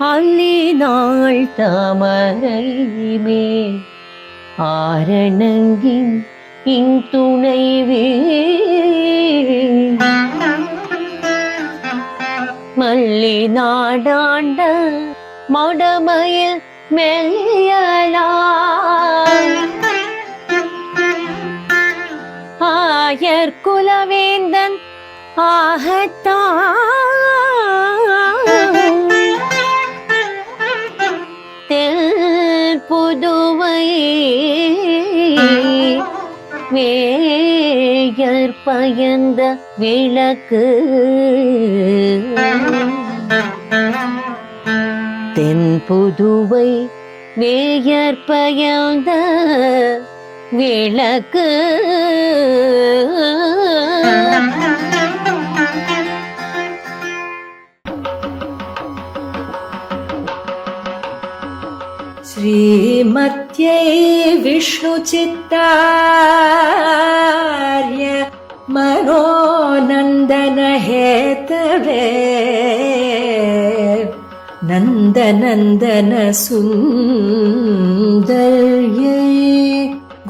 அல்லினாள் தாமரை மேல் ஆரணங்கின் இன்துணைவே மல்லி நாடாண்ட மடமயில் மெல்லியலாய் ஆயர் குலவேந்தன் ஆகத்தான் புதுவை வேயர் பயந்த விளக்கு தென் புதுவை வேயர் பயந்த விளக்கு श्रीमत्यै विष्णुचित्तार्य मनोनन्दनहेतवे नन्दनन्दन सुन्दर्यै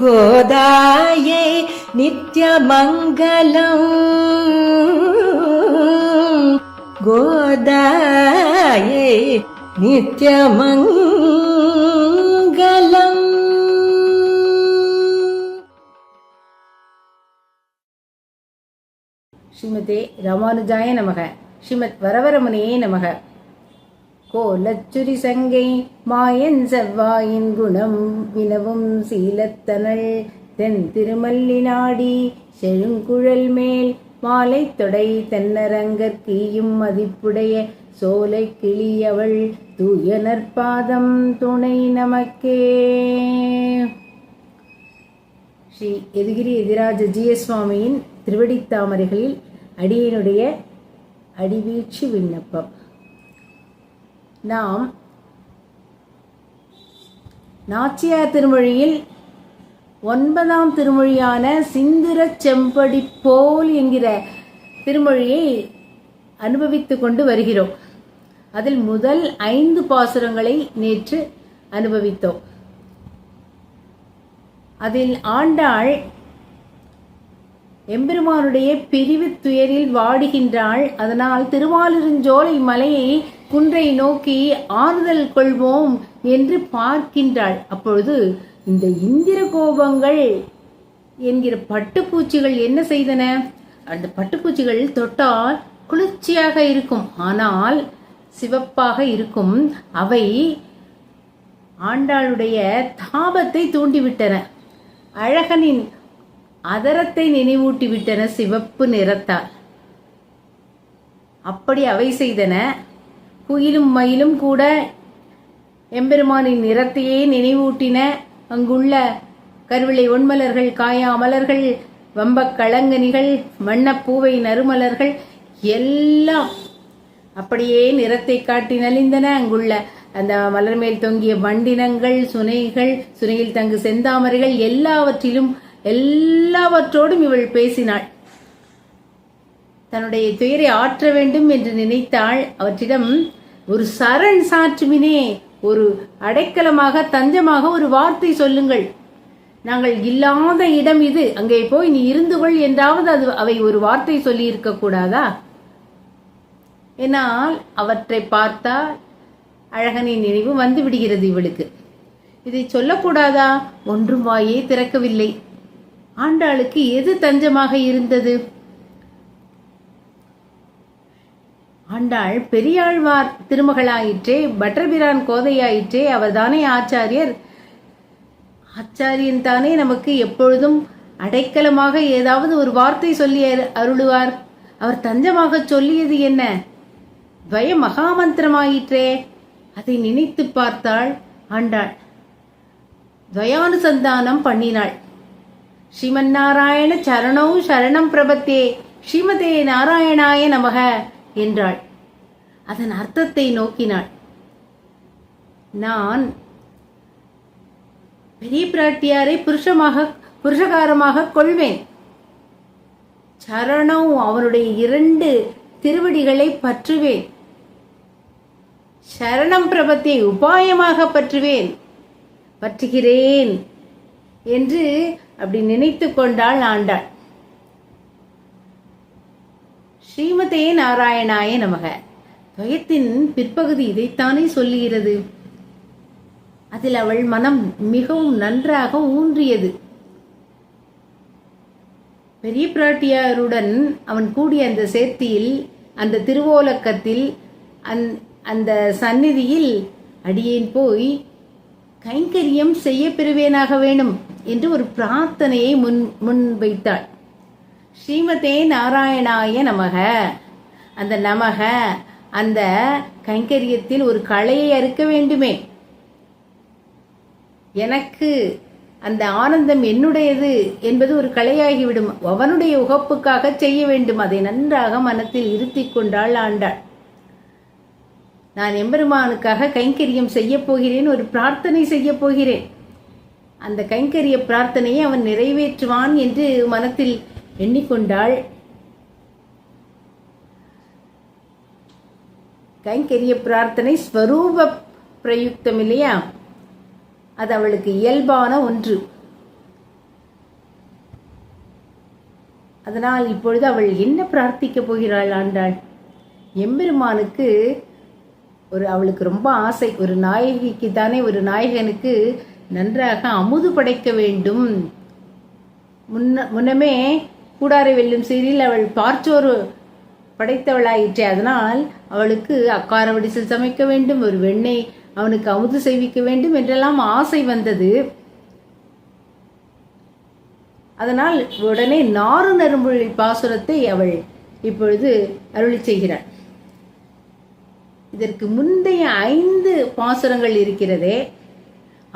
गोदायै नित्यमङ्गलम् गोदायै नित्यमङ्गलम्. ஸ்ரீமதே ராமானுஜாய நமக. ஸ்ரீமத் வரவரமுனியே நமக. கோலச்சுரி சங்கை மாயன் செவ்வாயின் குணம் வினவும் சீலத்தனள் தென் திருமல்லி நாடி செழுங்குழல் மேல் மாலை தொடை தென்னரங்கற்கீயும் மதிப்புடைய சோலை கிளியவள் தூய நற்பாதம் துணை நமக்கே. ஸ்ரீ எதுகிரி எதிராஜ ஜிஎஸ் சுவாமியின் திருவடித்தாமரைகளில் அடியனுடைய அடிவீழ்ச்சி விண்ணப்பம். நாம் நாச்சியார் திருமொழியில் 9ஆம் திருமொழியான சிந்துர செம்படி போல் என்கிற திருமொழியை அனுபவித்துக் கொண்டு வருகிறோம். அதில் முதல் 5 பாசுரங்களை நேற்று அனுபவித்தோம். அதில் ஆண்டாள் எம்பெருமானுடைய பிரிவு துயரில் வாடுகின்றாள். அதனால் திருவாலிருஞ்சோலை மலையை குன்றை நோக்கி ஆறுதல் கொள்வோம் என்று பார்க்கின்றாள். அப்பொழுது இந்த இந்திர கோபங்கள் என்கிற பட்டுப்பூச்சிகள் என்ன செய்தன? அந்த பட்டுப்பூச்சிகள் தொட்டால் குளிர்ச்சியாக இருக்கும், ஆனால் சிவப்பாக இருக்கும். அவை ஆண்டாளுடைய தாபத்தை தூண்டிவிட்டன. அழகனின் அதரத்தை நினைவூட்டிவிட்டன சிவப்பு நிறத்தால். அப்படி அவை செய்தன. குயிலும் மயிலும் கூட எம்பெருமானின் நிறத்தையே நினைவூட்டின. அங்குள்ள கருவிளை ஒண்மலர்கள், காயா மலர்கள், வம்பக் களங்கனிகள், வண்ணப்பூவை நறுமலர்கள் எல்லாம் அப்படியே நிறத்தை காட்டி நலிந்தன. அங்குள்ள அந்த மலர் மேல் தொங்கிய வண்டினங்கள், சுனைகள், சுனையில் தங்கு செந்தாமரைகள் எல்லாவற்றோடும் இவள் பேசினாள். தன்னுடைய துயரை ஆற்ற வேண்டும் என்று நினைத்தாள். அவற்றிடம் ஒரு சரண் சாற்றுமினே, ஒரு அடைக்கலமாக, தஞ்சமாக ஒரு வார்த்தை சொல்லுங்கள். நாங்கள் இல்லாத இடம் இது, அங்கே போய் நீ இருந்து கொள் என்றாவது அவை ஒரு வார்த்தை சொல்லி இருக்க கூடாதா? என்னால் அவற்றை பார்த்தால் அழகனின் நினைவு வந்து விடுகிறது இவளுக்கு. இதை சொல்லக்கூடாதா? ஒன்றும் வாயே திறக்கவில்லை. ஆண்டாளுக்கு எது தஞ்சமாக இருந்தது? ஆண்டாள் பெரியாழ்வார் திருமகளாயிற்றே, பட்டர்பிரான் கோதையாயிற்றே. அவர்தானே ஆச்சாரியர். ஆச்சாரியன் தானே நமக்கு எப்பொழுதும் அடைக்கலமாக ஏதாவது ஒரு வார்த்தை சொல்லி அருளுவார். அவர் தஞ்சமாக சொல்லியது என்ன? துவய மகாமந்திரமாயிற்றே. அதை நினைத்து பார்த்தாள் ஆண்டாள். துவயானுசந்தானம் பண்ணினாள். ஸ்ரீமன்னாராயண சரணௌ சரணம் பிரபத்தே ஸ்ரீமதே நாராயணாய நமக என்றாள். அதன் அர்த்தத்தை நோக்கினாள். நான் பெரிய பிராட்டியாரை புருஷகாரமாக கொள்வேன். சரணம் அவனுடைய 2 திருவடிகளை பற்றுவேன். சரணம் பிரபத்தை உபாயமாக பற்றுகிறேன் என்று அப்படி நினைத்து கொண்டாள் ஆண்டாள். ஸ்ரீமதே நாராயணாய நமக. துவயத்தின் பிற்பகுதி இதைத்தானே சொல்லுகிறது. அதில் அவள் மனம் மிகவும் நன்றாக ஊன்றியது. பெரிய பிராட்டியாருடன் அவன் கூடிய அந்த சேர்த்தியில், அந்த திருவோலக்கத்தில், அந்த சந்நிதியில் அடியேன் போய் கைங்கரியம் செய்ய பெறுவேனாக வேணும் என்று ஒரு பிரார்த்தனையை முன்வைத்தாள். ஸ்ரீமதே நாராயணாய நமக. அந்த நமக, அந்த கைங்கரியத்தில் ஒரு களையை அறுக்க வேண்டுமே. எனக்கு அந்த ஆனந்தம் என்னுடையது என்பது ஒரு கலையாகிவிடும். அவனுடைய உகப்புக்காக செய்ய வேண்டும். அதை நன்றாக மனத்தில் இருத்தி கொண்டாள் ஆண்டாள். நான் எம்பெருமானுக்காக கைங்கரியம் செய்ய போகிறேன், ஒரு பிரார்த்தனை செய்ய போகிறேன். அந்த கைங்கரிய பிரார்த்தனையை அவன் நிறைவேற்றுவான் என்று மனத்தில் எண்ணிக்கொண்டாள். கைங்கரிய பிரார்த்தனை ஸ்வரூப பிரயுக்தம் இல்லையா? அது அவளுக்கு இயல்பான ஒன்று. அதனால் இப்பொழுது அவள் என்ன பிரார்த்திக்க போகிறாள் ஆண்டாள்? எம்பெருமானுக்கு அவளுக்கு ரொம்ப ஆசை. ஒரு நாயகிக்கு தானே, ஒரு நாயகனுக்கு நன்றாக அமுது படைக்க வேண்டும். முன்னமே கூடாரை வெல்லும் சீரில் அவள் பார்ச்சோறு படைத்தவளாயிற்றே. அதனால் அவளுக்கு அக்கார வடிசில் சமைக்க வேண்டும், ஒரு வெண்ணெய் அவனுக்கு அமுது செய்விக்க வேண்டும் என்றெல்லாம் ஆசை வந்தது. அதனால் உடனே நாறு நறுமொழி பாசுரத்தை அவள் இப்பொழுது அருளி செய்கிறாள். இதற்கு முந்தைய 5 பாசுரங்கள் இருக்கிறதே,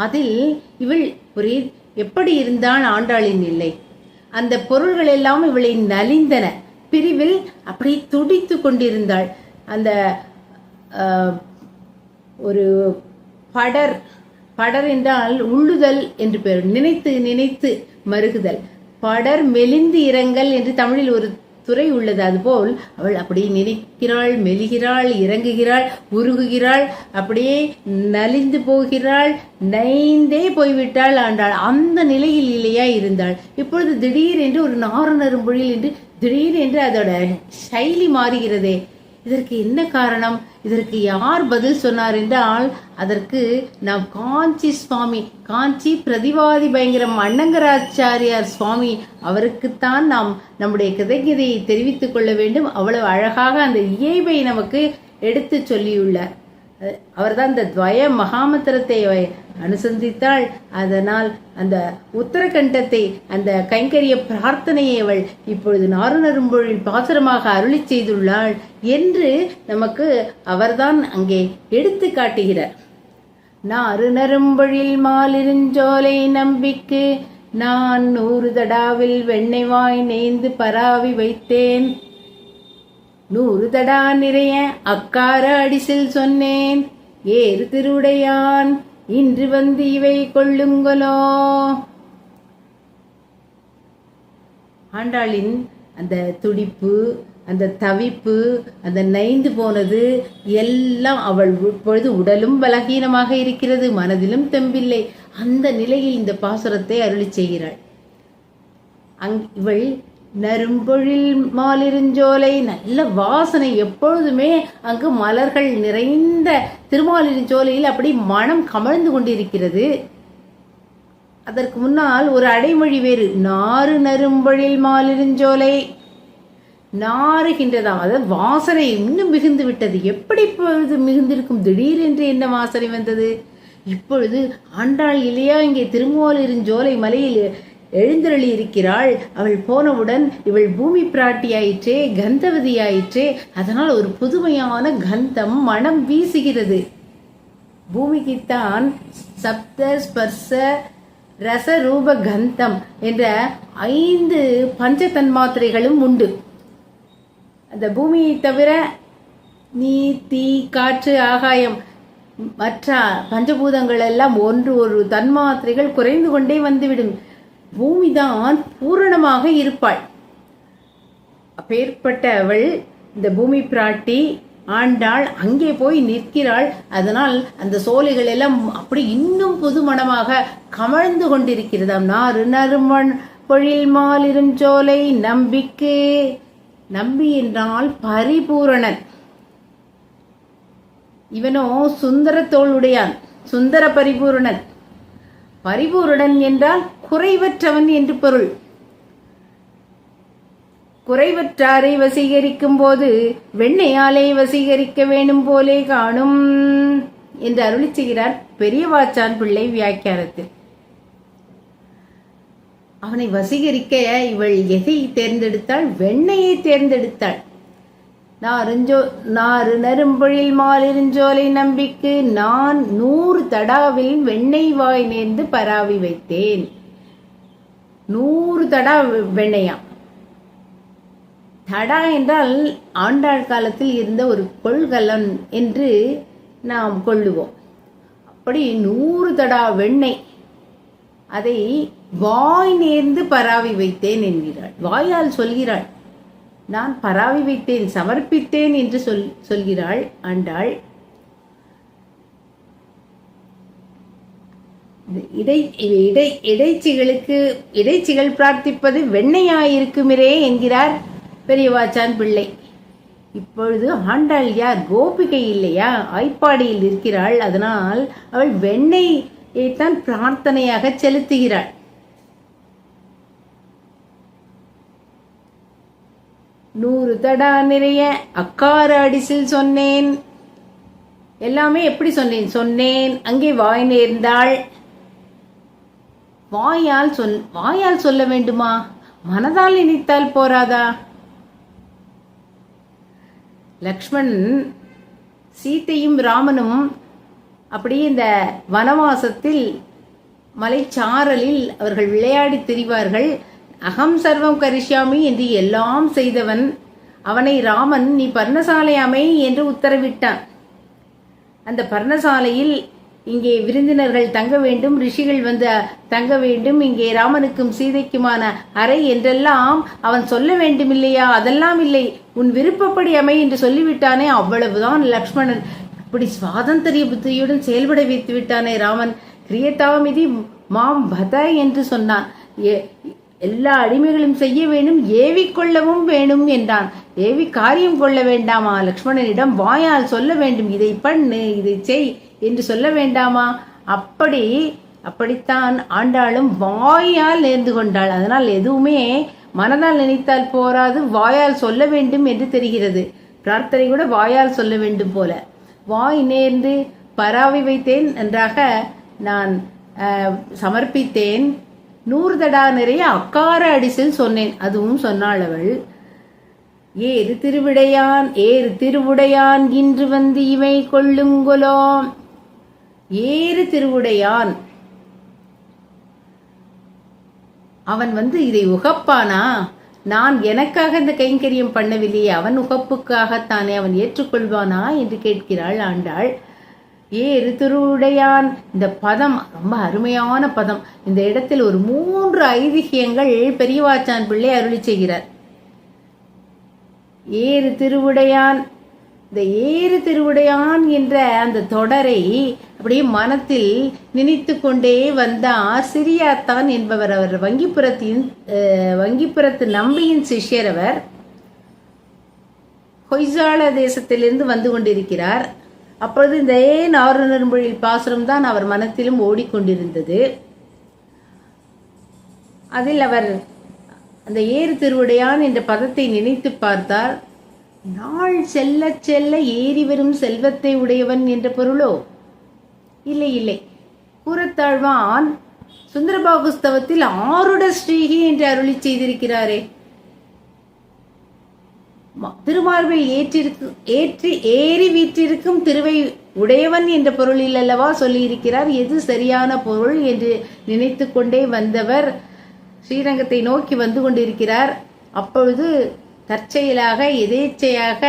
அதில் இவள் ஒரே எப்படி இருந்தாள் ஆண்டாளின் இல்லை. அந்த பொருள்கள் எல்லாம் இவளை நலிந்தன. பிரிவில் அப்படி துடித்து கொண்டிருந்தாள். அந்த ஒரு படர் என்றால் உள்ளுதல் என்று பெயர். நினைத்து நினைத்து மருகுதல். படர் மெலிந்து இரங்கல் என்று தமிழில் ஒரு துறை உள்ளது. அதுபோல் அவள் அப்படியே நினைக்கிறாள், மெலிகிறாள், இறங்குகிறாள், உருகுகிறாள், அப்படியே நலிந்து போகிறாள், நைந்தே போய்விட்டாள் ஆண்டாள். அந்த நிலையில் இல்லையா இருந்தாள். இப்பொழுது திடீர் என்று ஒரு நாறு நறும்பொழில் என்று திடீர் என்று அதோட சைலி மாறுகிறதே. இதற்கு என்ன காரணம்? இதற்கு யார் பதில் சொன்னார் என்றால், அதற்கு நாம் காஞ்சி பிரதிவாதி பயங்கரம் அண்ணங்கராச்சாரியார் சுவாமி அவருக்குத்தான் நாம் நம்முடைய கிருதஜதையை தெரிவித்துக் கொள்ள வேண்டும். அவ்வளவு அழகாக அந்த இயல்பை நமக்கு எடுத்து சொல்லியுள்ளார். அவர்தான் இந்த துவய மகாமந்திரத்தை அனுசந்தித்தாள். அதனால் அந்த உத்தரகண்டத்தை, அந்த கைங்கரிய பிரார்த்தனையை அவள் இப்பொழுது நாறுநரும்பொழில் பாசுரமாக அருளி செய்துள்ளாள் என்று நமக்கு அவர்தான் அங்கே எடுத்து காட்டுகிறார். நாறு நரும்பொழில் மாலிருஞ்சோலை நம்பிக்கு நான் 100 தடாவில் வெண்ணெய் வாய் நெய்ந்து பராவி வைத்தேன். 100 தடா நிறைய அக்கார அடிசில் சொன்னேன். ஏறு திருவுடையான் இன்று வந்து இவை கொள்ளுங்களோ. ஆண்டாளின் அந்த துடிப்பு, அந்த தவிப்பு, அந்த நைந்து போனது எல்லாம் அவள் இப்பொழுது உடலும் பலகீனமாக இருக்கிறது, மனதிலும் தெம்பில்லை. அந்த நிலையில் இந்த பாசுரத்தை அருளி செய்கிறாள். இவள் நறும்பொழில் மாலிருஞ்சோலை, நல்ல வாசனை, எப்பொழுதுமே அங்கு மலர்கள் நிறைந்த திருமாலிருஞ்சோலையில் அப்படி மனம் கமழ்ந்து கொண்டிருக்கிறது. அதற்கு முன்னால் ஒரு அடைமொழி வேறு, நாறு நறும்பொழில் மாலிருஞ்சோலை, நாறுகின்றதாம். அதாவது வாசனை இன்னும் மிகுந்து விட்டது. எப்படி இப்பொழுது மிகுந்திருக்கும்? திடீரென்று என்ன வாசனை வந்தது? இப்பொழுது ஆண்டாள் இல்லையா இங்கே திருமாலிருஞ்சோலை மலையில் எழுந்தருளி இருக்கிறாள். அவள் போனவுடன் இவள் பூமி பிராட்டியாயிற்றே, கந்தவதியாயிற்றே. அதனால் ஒரு புதுமையான கந்தம் மனம் வீசுகிறது. பூமிக்குத்தான் சப்த ஸ்பர்ச ரச ரூப கந்தம் என்ற 5 பஞ்ச தன்மாத்திரைகளும் உண்டு. அந்த பூமியை தவிர நீர், தீ, காற்று, ஆகாயம் மற்ற பஞ்சபூதங்கள் எல்லாம் ஒரு தன்மாத்திரைகள் குறைந்து கொண்டே வந்துவிடும். பூமிதான் பூரணமாக இருப்பாள். அப்பேற்பட்டவள் இந்த பூமி பிராட்டி ஆண்டாள் அங்கே போய் நிற்கிறாள். அதனால் அந்த சோலைகள் எல்லாம் அப்படி இன்னும் புதுமணமாக கமழ்ந்து கொண்டிருக்கிறதாம். நாறு நறுமண் பொழில் மாலிருஞ்சோலை நம்பிக்கு. நம்பி என்றால் பரிபூரணன். இவனோ சுந்தர தோளுடையான், சுந்தர பரிபூரணன். பரிபூரணன் என்றால் குறைவற்றவன் என்று பொருள். குறைவற்றாரை வசீகரிக்கும் போது வெண்ணையாலை வசீகரிக்க வேணும் போலே காணும் என்று அருளி செய்கிறார் பெரியவாச்சான் பிள்ளை வியாக்கியானத்தில். அவனை வசீகரிக்க இவள் எதை தேர்ந்தெடுத்தாள்? வெண்ணையை தேர்ந்தெடுத்தாள். நாறு நரும்பொழில் மாலிருஞ்சோலை நம்பிக்கு நான் 100 தடாவில் வெண்ணெய் வாய் நேர்ந்து பராவி வைத்தேன். 100 தடா வெண்ணையாம். தடா என்றால் ஆண்டாள் காலத்தில் இருந்த ஒரு கொள்கலன் என்று நாம் கொள்ளுவோம். அப்படி 100 தடா வெண்ணெய், அதை வாய் நேர்ந்து பராவி வைத்தேன் என்கிறாள். வாயால் சொல்கிறாள், நான் பராவி வைத்தேன், சமர்ப்பித்தேன் என்று சொல்கிறாள் ஆண்டாள். இடைச்சிகள் பிரார்த்திப்பது வெண்ணையாயிருக்குமிரே என்கிறார் பெரியவாச்சான் பிள்ளை. இப்பொழுது ஆண்டாள் யார்? கோபிகை இல்லையா, ஆய்ப்பாடியில் இருக்கிறாள். அதனால் அவள் வெண்ணையைத்தான் பிரார்த்தனையாக செலுத்துகிறாள். நூறு தடா நிறைய அக்கார அடிசில் சொன்னேன். எல்லாமே எப்படி சொன்னேன் அங்கே வாய் நேர்ந்தாள். வாயால் சொல்ல வேண்டுமா? மனதால் நினைத்தால் போராதா? லக்ஷ்மணன் சீத்தையும் ராமனும் அப்படியே இந்த வனவாசத்தில் மலைச்சாரலில் அவர்கள் விளையாடி திரிவார்கள். அகம் சர்வம் கரிஷ்யாமி என்று எல்லாம் செய்தவன் அவனை ராமன் நீ பர்ணசாலை அமை என்று உத்தரவிட்டான். அந்த பர்ணசாலையில் இங்கே விருந்தினர்கள் தங்க வேண்டும், ரிஷிகள் வந்து தங்க வேண்டும், இங்கே ராமனுக்கும் சீதைக்குமான அறை என்றெல்லாம் அவன் சொல்ல வேண்டும் இல்லையா? அதெல்லாம் இல்லை, உன் விருப்பப்படி அமை என்று சொல்லிவிட்டானே, அவ்வளவுதான். லக்ஷ்மணன் இப்படி சுவாதந்திரிய புத்தியுடன் செயல்பட வைத்து விட்டானே ராமன். கிரியதாமிதி மாம் பத என்று சொன்னான். எல்லா அடிமைகளும் செய்ய வேண்டும், ஏவிக்கொள்ளவும் வேணும் என்றான். ஏவி காரியம் கொள்ள வேண்டாமா? லக்ஷ்மணனிடம் வாயால் சொல்ல வேண்டும், இதை பண்ணு, இதை செய் என்று சொல்ல வேண்டாமா? அப்படித்தான் ஆண்டாளும் வாயால் நேர்ந்து கொண்டாள். அதனால் எதுவுமே மனதால் நினைத்தால் போராது, வாயால் சொல்ல வேண்டும் என்று தெரிகிறது. பிரார்த்தனை கூட வாயால் சொல்ல வேண்டும் போல. வாய் நேர்ந்து பராவி வைத்தேன், நன்றாக நான் சமர்ப்பித்தேன். 100 தடா நிறைய அக்கார அடிசில் சொன்னேன், அதுவும் சொன்னாள் அவள். ஏறு திருவுடையான் இன்று வந்து இவை கொள்ளுங்கொலோ. ஏறு திருவுடையான் அவன் வந்து இதை உகப்பானா? நான் எனக்காக இந்த கைங்கரியம் பண்ணவில்லையே, அவன் உகப்புக்காகத்தானே, அவன் ஏற்றுக்கொள்வானா என்று கேட்கிறாள் ஆண்டாள். ஏறு திருவுடையான், இந்த பதம் ரொம்ப அருமையான பதம். இந்த இடத்தில் ஒரு 3 ஐதிஹியங்கள் பெரியவாச்சான் பிள்ளை அருளி செய்கிறார். ஏறு திருவுடையான், இந்த ஏறு திருவுடையான் என்ற அந்த தொடரை அப்படியே மனத்தில் நினைத்து கொண்டே வந்தார் சிறியாத்தான் என்பவர். அவர் வங்கிப்புறத்து நம்பியின் சிஷ்யர். அவர் ஹொய்சால தேசத்திலிருந்து வந்து கொண்டிருக்கிறார். அப்பொழுது இந்த நாறுநரும்பொழில் பாசுரம் தான் அவர் மனத்திலும் ஓடிக்கொண்டிருந்தது. அதில் அவர் அந்த ஏறு திருவுடையான் என்ற பதத்தை நினைத்து பார்த்தார். நாள் செல்ல செல்ல ஏறி வரும் செல்வத்தை உடையவன் என்ற பொருளோ? இல்லை. கூறத்தாழ்வான் சுந்தரபாகுஸ்தவத்தில் ஆருட ஸ்ரீகி என்று அருளி செய்திருக்கிறாரே. திருமார்பில் ஏறி வீற்றிருக்கும் திருவை உடையவன் என்ற பொருளில் அல்லவா சொல்லியிருக்கிறார். எது சரியான பொருள் என்று நினைத்து கொண்டே வந்தவர் ஸ்ரீரங்கத்தை நோக்கி வந்து கொண்டிருக்கிறார். அப்பொழுது தற்செயலாக எதேச்சையாக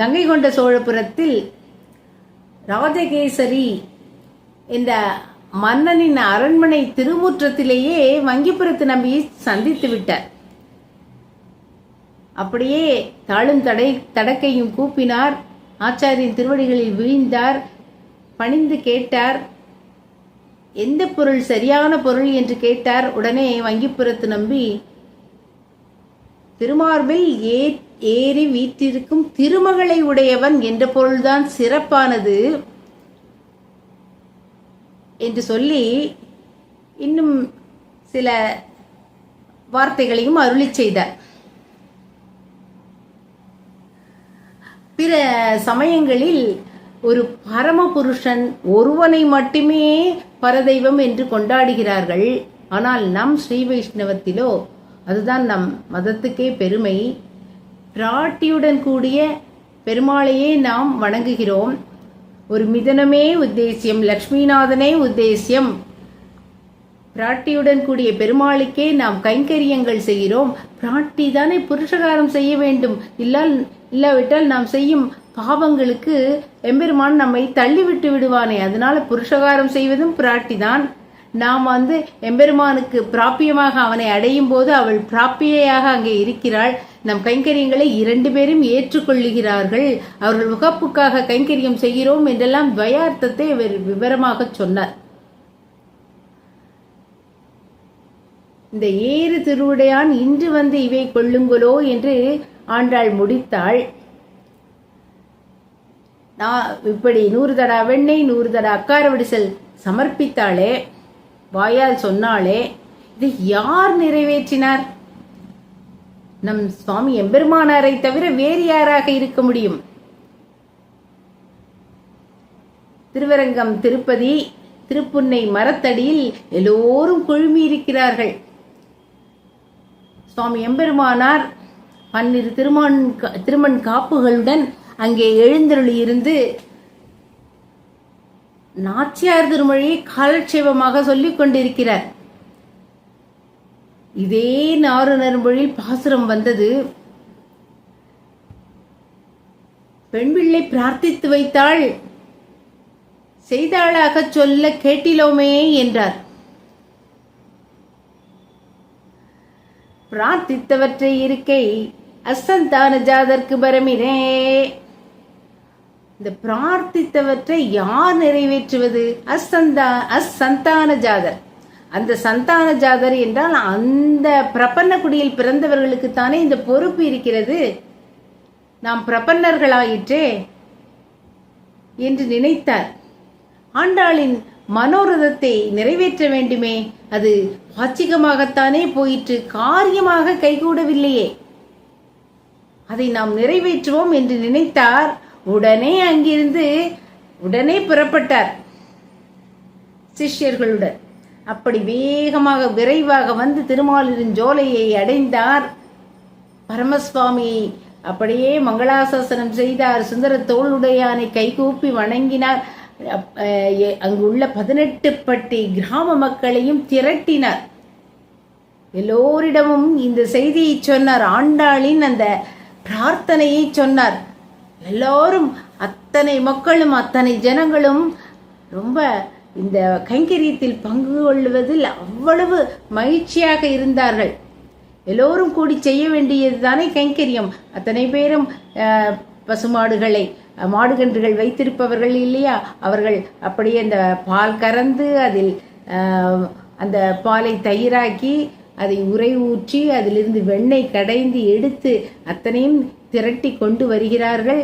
கங்கை கொண்ட சோழபுரத்தில் ராஜகேசரி என்ற மன்னனின் அரண்மனை திருமுற்றத்திலேயே வங்கிப்புறத்து நம்பியை சந்தித்து விட்டார். அப்படியே தாளும் தடக்கையும் கூப்பினார். ஆச்சாரியின் திருவடிகளில் வீழ்ந்தார். பணிந்து கேட்டார், எந்த பொருள் சரியான பொருள் என்று கேட்டார். உடனே வங்கிப்புறத்து நம்பி, திருமார்பில் ஏறி வீற்றிருக்கும் திருமகளை உடையவன் என்ற பொருள்தான் சிறப்பானது என்று சொல்லி இன்னும் சில வார்த்தைகளையும் அருளி செய்தார். பிற சமயங்களில் ஒரு பரமபுருஷன் ஒருவனை மட்டுமே பரதெய்வம் என்று கொண்டாடுகிறார்கள். ஆனால் நம் ஸ்ரீ வைஷ்ணவத்திலோ, அதுதான் நம் மதத்துக்கே பெருமை, பிராட்டியுடன் கூடிய பெருமாளையே நாம் வணங்குகிறோம். ஒரு மிதனமே உத்தேசியம், லக்ஷ்மிநாதனே உத்தேசியம், பிராட்டியுடன் கூடிய பெருமாளுக்கே நாம் கைங்கரியங்கள் செய்கிறோம். பிராட்டி தானே புருஷகாரம் செய்ய வேண்டும். இல்லாவிட்டால் நாம் செய்யும் பாவங்களுக்கு எம்பெருமான் நம்மை தள்ளிவிட்டு விடுவானே. அதனால புருஷகாரம் செய்வதும் பிராட்டி தான். நாம் எம்பெருமானுக்கு பிராப்பியமாக அவனை அடையும் போது அவள் பிராப்பியாக அங்கே இருக்கிறாள். நம் கைங்கரியங்களை 2 பேரும் ஏற்றுக்கொள்ளுகிறார்கள். அவர்கள் உகப்புக்காக கைங்கரியம் செய்கிறோம் என்றெல்லாம் துவயார்த்தத்தை அவர் விவரமாக சொன்னார். இந்த ஏறு திருவுடையான் இன்று வந்து இவை கொள்ளுங்களோ என்று ஆண்டாள் முடித்தாள். இப்படி 100 தடா வெண்ணெய் 100 தடா அக்கார வடிசல் சமர்ப்பித்தாளே, வாயால் சொன்னாளே, இதை யார் நிறைவேற்றினார்? நம் சுவாமி எம்பெருமானாரை தவிர வேறு யாராக இருக்க முடியும்? திருவரங்கம், திருப்பதி, திருப்புன்னை மரத்தடியில் எல்லோரும் குழுமி இருக்கிறார்கள். சுவாமி எம்பெருமானார் 12 திருமண் காப்புகளுடன் அங்கே எழுந்தருளி இருந்து நாச்சியார் திருமொழியை காலட்சேபமாக சொல்லிக் கொண்டிருக்கிறார். இதே நாறுநர் மொழியில் பாசுரம் வந்தது. பெண் பிள்ளை பிரார்த்தித்து வைத்தாள், செய்தாளாக சொல்ல கேட்டிலோமே என்றார். பிரார்த்தித்தவற்றை இருக்கை அசந்தான ஜாதற்கு பரமினே. இந்த பிரார்த்தித்தவற்றை யார் நிறைவேற்றுவது? அசந்தான ஜாதர். அந்த சந்தான ஜாதர் என்றால் அந்த பிரபன்ன குடியில் பிறந்தவர்களுக்கு தானே இந்த பொறுப்பு இருக்கிறது. நாம் பிரபன்னர்களாயிற்றே என்று நினைத்தார். ஆண்டாளின் மனோரதத்தை நிறைவேற்ற வேண்டுமே, அது வாச்சிகமாகத்தானே போயிற்று, காரியமாக கைகூடவில்லையே. அதை நாம் நிறைவேற்றுவோம் என்று நினைத்தார். உடனே அங்கிருந்து புறப்பட்டார் சிஷ்யர்களுடன். அப்படி வேகமாக விரைவாக வந்து திருமாலின் ஜோலையை அடைந்தார். பரமசுவாமி அப்படியே மங்களாசாசனம் செய்தார். சுந்தர தோளுடையானை கைகூப்பி வணங்கினார். அங்குள்ள 18 பட்டி கிராம மக்களையும் திரட்டினார். எல்லோரிடமும் இந்த செய்தியை சொன்னார். ஆண்டாளின் அந்த பிரார்த்தனையை சொன்னார். எல்லோரும், அத்தனை மக்களும் அத்தனை ஜனங்களும் ரொம்ப இந்த கைங்கரியத்தில் பங்கு கொள்வதில் அவ்வளவு மகிழ்ச்சியாக இருந்தார்கள். எல்லோரும் கூடி செய்ய வேண்டியது தானே கைங்கரியம். அத்தனை பேரும் பசுமாடுகளை, மாடுகன்றுகள் வைத்திருப்பவர்கள் இல்லையா, அவர்கள் அப்படியே அந்த பால் கறந்து அதில் அந்த பாலை தயிராக்கி அதை உரை ஊற்றி அதிலிருந்து வெண்ணெய் கடைந்து எடுத்து அத்தனையும் திரட்டி கொண்டு வருகிறார்கள்.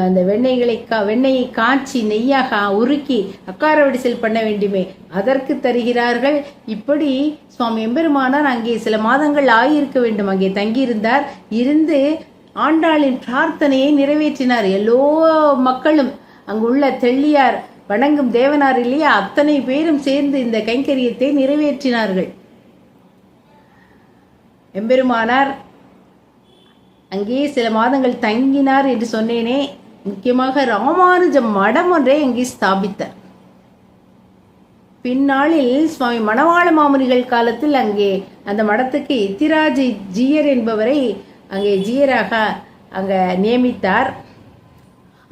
அந்த வெண்ணெயை காய்ச்சி நெய்யாக உருக்கி அக்கார வடிசல் பண்ண வேண்டுமே, அதற்கு தருகிறார்கள். இப்படி சுவாமி எம்பெருமானார் அங்கே சில மாதங்கள் ஆகியிருக்க வேண்டும், அங்கே தங்கியிருந்தார். இருந்து ஆண்டாளின் பிரார்த்தனையை நிறைவேற்றினார். எல்லோ மக்களும் அங்குள்ள தெள்ளியார் வணங்கும் தேவனார் இல்லையா, அத்தனை பேரும் சேர்ந்து இந்த கைங்கரியத்தை நிறைவேற்றினார்கள். எம்பெருமானார் அங்கே சில மாதங்கள் தங்கினார் என்று சொன்னேனே. முக்கியமாக ராமானுஜ மடம் ஒன்றை அங்கே ஸ்தாபித்தார். பின்னாளில் சுவாமி மணவாள மாமுனிகள் காலத்தில் அங்கே அந்த மடத்துக்கு எத்திராஜ ஜீயர் என்பவரை அங்கே ஜீயராக அங்கே நியமித்தார்.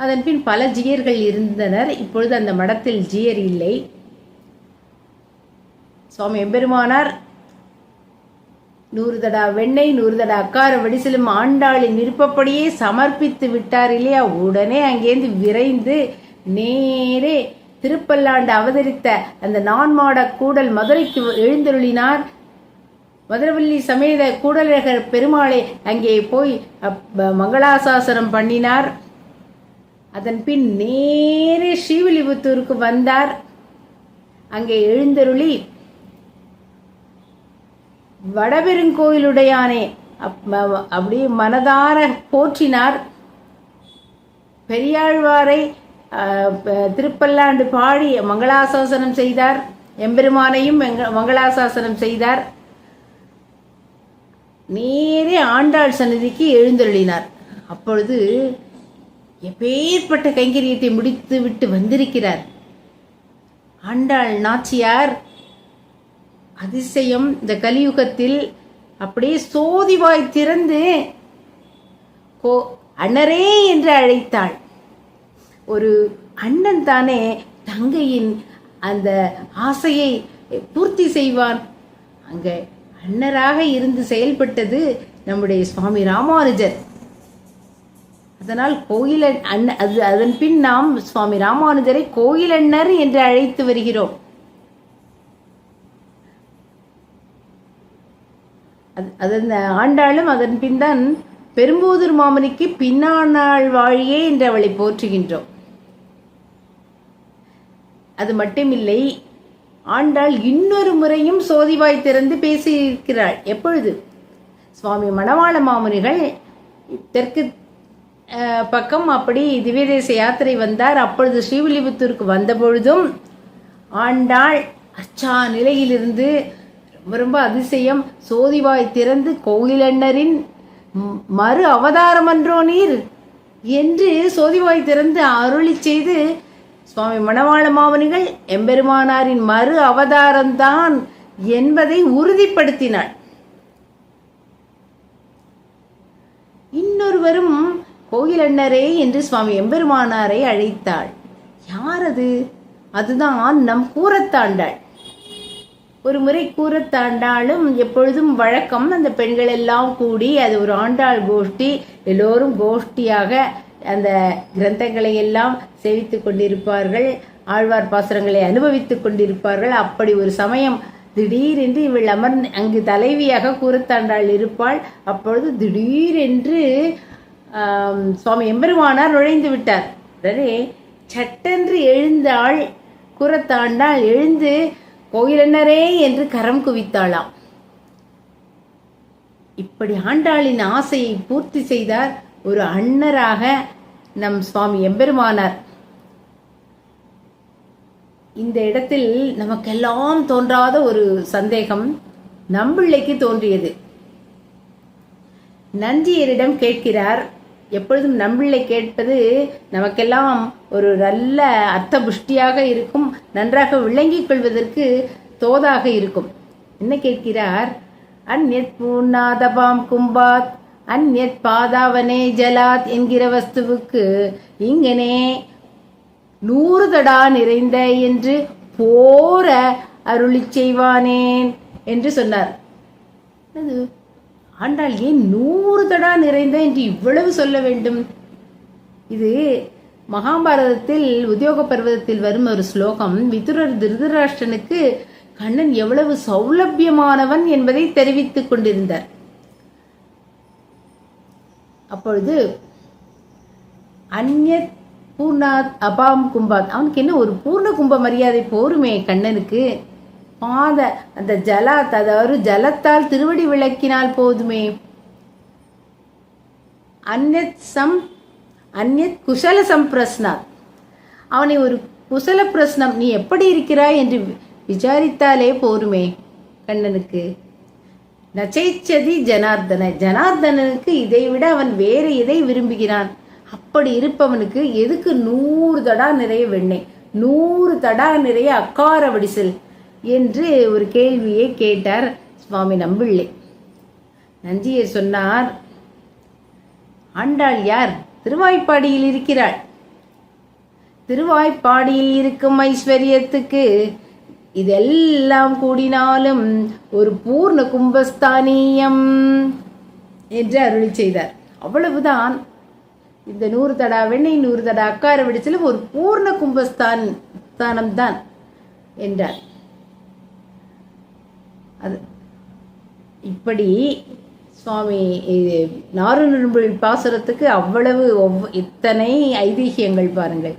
அதன் பின் பல ஜீயர்கள் இருந்தனர். இப்பொழுது அந்த மடத்தில் ஜீயர் இல்லை. சுவாமி எம்பெருமானார் 100 தடா வெண்ணெய் 100 தடா அக்கார வடிசிலும் ஆண்டாளின் விருப்பப்படியே சமர்ப்பித்து விட்டார் இல்லையா. உடனே அங்கேருந்து விரைந்து நேரே திருப்பல்லாண்டு அவதரித்த அந்த நான்மாட கூடல் மதுரைக்கு எழுந்தருளினார். மதுரவல்லி சமேத கூடலழகர் பெருமாளை அங்கே போய் மங்களாசாசனம் பண்ணினார். அதன் பின் நேரே ஸ்ரீவில்லிபுத்தூருக்கு வந்தார். அங்கே எழுந்தருளி வடபெருங்கோயிலுடையானே அப்படியே மனதார போற்றினார். பெரியாழ்வாரை திருப்பல்லாண்டு பாடி மங்களாசாசனம் செய்தார். எம்பெருமானையும் மங்களாசாசனம் செய்தார். நேரே ஆண்டாள் சன்னதிக்கு எழுந்தருளினார். அப்பொழுது எப்பேற்பட்ட கைங்கரியத்தை முடித்து விட்டு வந்திருக்கிறார். ஆண்டாள் நாச்சியார் அதிசயம். இந்த கலியுகத்தில் அப்படியே சோதிவாய் திறந்து அண்ணரே என்று அழைத்தாள். ஒரு அண்ணன் தானே தங்கையின் அந்த ஆசையை பூர்த்தி செய்வான். அங்க அண்ணராக இருந்து செயல்பட்டது நம்முடைய சுவாமி ராமானுஜர். அதனால் அதன் பின் நாம் சுவாமி ராமானுஜரை கோயிலண்ணர் என்று அழைத்து வருகிறோம். அதன் ஆண்டாளும் அதன் பின் தான் பெரும்போதூர் மாமனிக்கு பின்னானாள் வாழியே என்று அவளை போற்றுகின்றோம். அது மட்டுமில்லை, ஆண்டாள் இன்னொரு முறையும் சோதிவாய் திறந்து பேசியிருக்கிறாள். எப்பொழுது சுவாமி மணவாள மாமுனிகள் தெற்கு பக்கம் அப்படி திவ்யதேச யாத்திரை வந்தார். அப்பொழுது ஸ்ரீவில்லிபுத்தூருக்கு வந்த பொழுதும் ஆண்டாள் அச்சா நிலையிலிருந்து ரொம்ப அதிசயம் சோதிவாய் திறந்து கோயிலண்ணரின் மறு அவதாரம் அன்றோ நீர் என்று சோதிவாய் திறந்து அருளி செய்து சுவாமி மணவாள மாமுனிகள் எம்பெருமானாரின் மறு அவதாரம்தான் என்பதை உறுதிப்படுத்தினாள். இன்னொருவரும் கோயிலண்ணரே என்று சுவாமி எம்பெருமானாரை அழைத்தாள். யார் அது? அதுதான் நம் கூரத்தாண்டாள். ஒரு முறை கூரத்தாண்டாலும் எப்பொழுதும் வழக்கம், அந்த பெண்கள் எல்லாம் கூடி அது ஒரு ஆண்டாள் கோஷ்டி, எல்லோரும் கோஷ்டியாக அந்த கிரந்தங்களை எல்லாம் சேவித்து கொண்டிருப்பார்கள், ஆழ்வார் பாசுரங்களை அனுபவித்துக் கொண்டிருப்பார்கள். அப்படி ஒரு சமயம் திடீரென்று இவள் அங்கு தலைவியாக கூரத்தாண்டாள் இருப்பாள். அப்பொழுது திடீரென்று சுவாமி எம்பெருமானார் நுழைந்து விட்டார். உடனே சட்டென்று எழுந்தாள் கூரத்தாண்டாள். எழுந்து கோயிலண்ணரே என்று கரம் குவித்தாளாம். இப்படி ஆண்டாளின் ஆசையை பூர்த்தி செய்தார் ஒரு அண்ணராக நம் சுவாமி எம்பெருமானார். இந்த இடத்தில் நமக்கெல்லாம் தோன்றாத ஒரு சந்தேகம் நம்பிள்ளைக்கு தோன்றியது. நஞ்சியரிடம் கேட்கிறார். எப்பொழுதும் நம்பிள்ளை கேட்பது நமக்கெல்லாம் ஒரு நல்ல அர்த்த புஷ்டியாக இருக்கும், நன்றாக விளங்கிக் கொள்வதற்கு தோதாக இருக்கும். என்ன கேட்கிறார்? அந்யத் பூர்ணாதபாம் கும்பாத் அந்யத் பாதாவனே ஜலாத் என்கிற வஸ்துவுக்கு இங்கனே 100 தடா நிறைந்த என்று போர அருளி செய்வானேன் என்று சொன்னார். ஆண்டாள் ஏன் 100 தடா நிறைந்த என்று இவ்வளவு சொல்ல வேண்டும்? இது மகாபாரதத்தில் உத்தியோக பர்வதத்தில் வரும் ஒரு ஸ்லோகம். விதுரர் திருதராஷ்டிரனுக்கு கண்ணன் எவ்வளவு சௌலபியமானவன் என்பதை தெரிவித்துக் கொண்டிருந்தார். அப்பொழுது அந்யத் பூர்ணாத் அபாம் கும்பாத், அவனுக்கு என்ன ஒரு பூர்ண கும்ப மரியாதை போருமே கண்ணனுக்கு. பாத அந்த ஜலாத், அதாவது ஜலத்தால் திருவடி விளக்கினால் போதுமே. அந்யத் குசல சம்பிரஸ்னாத், அவனை ஒரு குசல பிரஸ்னம், நீ எப்படி இருக்கிறாய் என்று விசாரித்தாலே போருமே கண்ணனுக்கு. நச்சைச்சதி ஜனார்தன, ஜனார்தனனுக்கு இதை விட அவன் வேறு எதை விரும்புகிறான்? அப்படி இருப்பவனுக்கு எதுக்கு 100 தடா நிறைய வெண்ணெய், 100 தடா நிறைய அக்கார வடிசல் என்று ஒரு கேள்வியை கேட்டார் சுவாமி நம்பிள்ளை. நஞ்சியர் சொன்னார், ஆண்டாள் யார்? திருவாய்ப்பாடியில் இருக்கிறாள். திருவாய்ப்பாடியில் இருக்கும் ஐஸ்வர்யத்துக்கு இதெல்லாம் கூடினாலும் ஒரு பூர்ண கும்பஸ்தானியம் என்று அருளி செய்தார். அவ்வளவுதான். இந்த 100 தடா வெண்ணெய் 100 தடா அக்கார வடிசலும் ஒரு பூர்ண கும்பஸ்தானம் தான் என்றார். அது இப்படி சுவாமி நாரணரும்புள் பாசுரத்துக்கு அவ்வளவு இத்தனை ஐதிஹியங்கள் பாருங்கள்.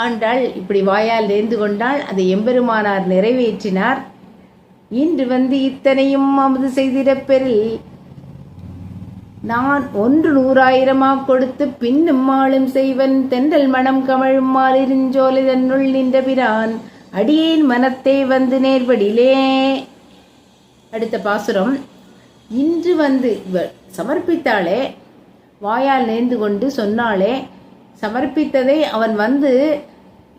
ஆண்டாள் இப்படி வாயால் நேர்ந்து கொண்டால் அதை எம்பெருமானார் நிறைவேற்றினார். இன்று வந்து இத்தனையும் அமுது செய்திடப் பெறில் நான் 100,000 கொடுத்து பின்னும் மாளும் செய்வன் தென்றல் மணம் கமழும் மாலிருஞ்சோலை தன்னுள் நின்ற பிரான் அடியேன் மனத்தை வந்து நேர்வடிலே. அடுத்த பாசுரம். இன்று வந்து இவர் சமர்ப்பித்தாளே, வாயால் நேர்ந்து கொண்டு சொன்னாலே, சமர்ப்பித்ததை அவன் வந்து